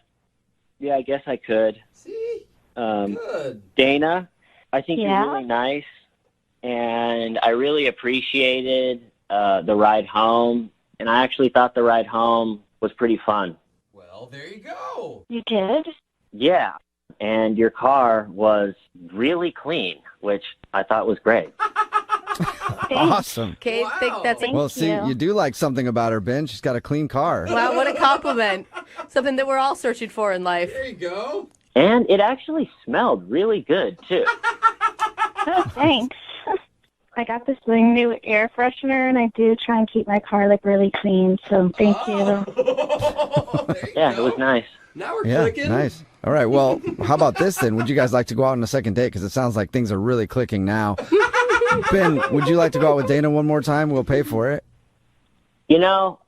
I guess I could. See? Good. Dana, I think you're really nice, and I really appreciated the ride home, and I actually thought the ride home was pretty fun. Well, there you go. You did? Yeah, and your car was really clean, which I thought was great. Awesome. Okay, I think that's Well, see, you do like something about her, Ben. She's got a clean car. Wow, what a compliment. Something that we're all searching for in life. There you go. And it actually smelled really good, too. Oh, thanks. I got this new air freshener, and I do try and keep my car really clean. So thank you. Yeah, it was nice. Now we're Yeah, nice. All right, well, how about this then? Would you guys like to go out on a second date? Because it sounds like things are really clicking now. Ben, would you like to go out with Dana one more time? We'll pay for it. You know,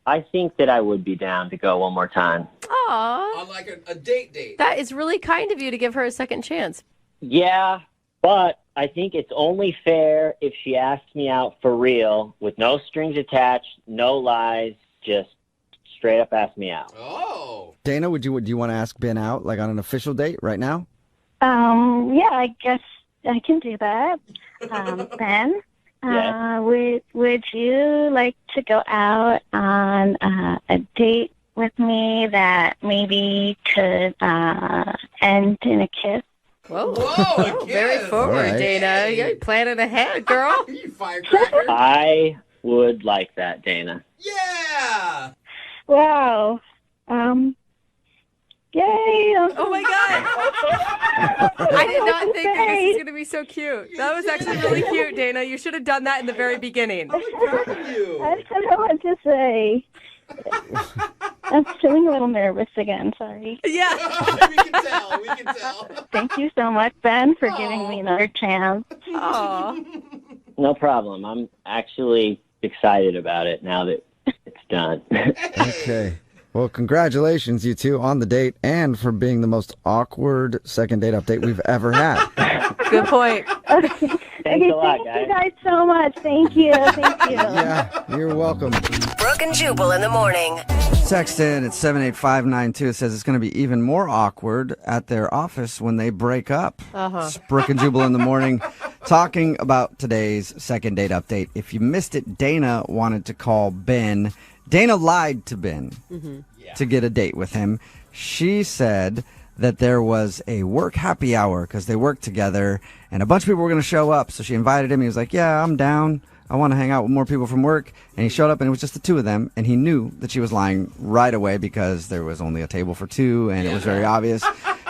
I think that I would be down to go one more time. Aw. On like a date. That is really kind of you to give her a second chance. Yeah, but I think it's only fair if she asks me out for real, with no strings attached, no lies, just straight up ask me out. Oh. Dana, do you want to ask Ben out, like on an official date right now? Yeah, I guess I can do that. Ben, would you like to go out on a date with me that maybe could end in a kiss? Whoa. Whoa, Very forward, All right. Dana. You're planning ahead, girl. You firecracker. I would like that, Dana. Yeah. Wow. Yay. Oh, my God. I did not think that this was going to be so cute. That was actually really cute, Dana. You should have done that in the very beginning. I don't know what to say. I'm feeling a little nervous again. Sorry. Yeah. We can tell. Thank you so much, Ben, for giving me another chance. Aw. No problem. I'm actually excited about it now that it's done. Okay. Well, congratulations, you two, on the date and for being the most awkward second date update we've ever had. Good point. Thanks a lot, Thank guys. you guys so much. Thank you. Thank you. Yeah, you're welcome. Brooke and Jubal in the morning. Text in at 78592. It says it's going to be even more awkward at their office when they break up. It's Brooke and Jubal in the morning, talking about today's second date update. If you missed it, Dana wanted to call Ben. Dana lied to Ben to get a date with him. She said that there was a work happy hour because they worked together and a bunch of people were going to show up. So she invited him. He was like, yeah, I'm down. I want to hang out with more people from work. And he showed up and it was just the two of them. And he knew that she was lying right away because there was only a table for two. And it was very obvious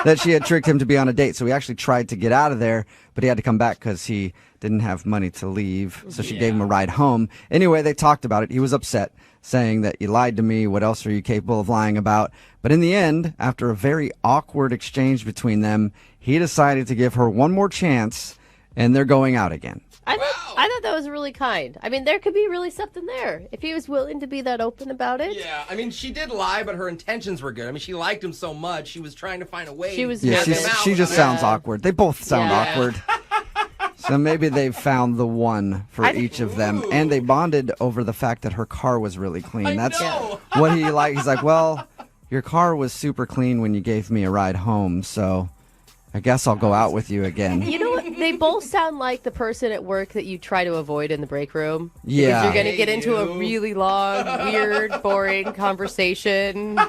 that she had tricked him to be on a date. So he actually tried to get out of there, but he had to come back because he didn't have money to leave. So she gave him a ride home. Anyway, they talked about it. He was upset, saying that you lied to me. What else are you capable of lying about? But in the end, after a very awkward exchange between them, he decided to give her one more chance, and they're going out again. I thought that was really kind. I mean, there could be really something there if he was willing to be that open about it. Yeah, I mean, she did lie, but her intentions were good. I mean, she liked him so much, she was trying to find a way. She was Yeah, nervous. she just sounds awkward. They both sound awkward. So maybe they've found the one for each of them. And they bonded over the fact that her car was really clean. That's what he liked. He's like, well, your car was super clean when you gave me a ride home, so I guess I'll go out with you again. You know what? They both sound like the person at work that you try to avoid in the break room. Yeah. Because you're going to get into a really long, weird, boring conversation.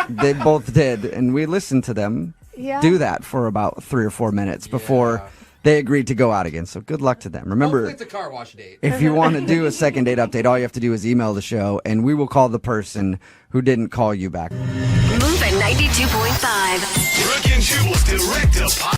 They both did, and we listened to them do that for about 3 or 4 minutes before they agreed to go out again. So good luck to them. Remember, Hopefully it's a car wash date. if you want to do a second date update, all you have to do is email the show, and we will call the person who didn't call you back. Move at 92.5. Brooke and Jubal's direct deposit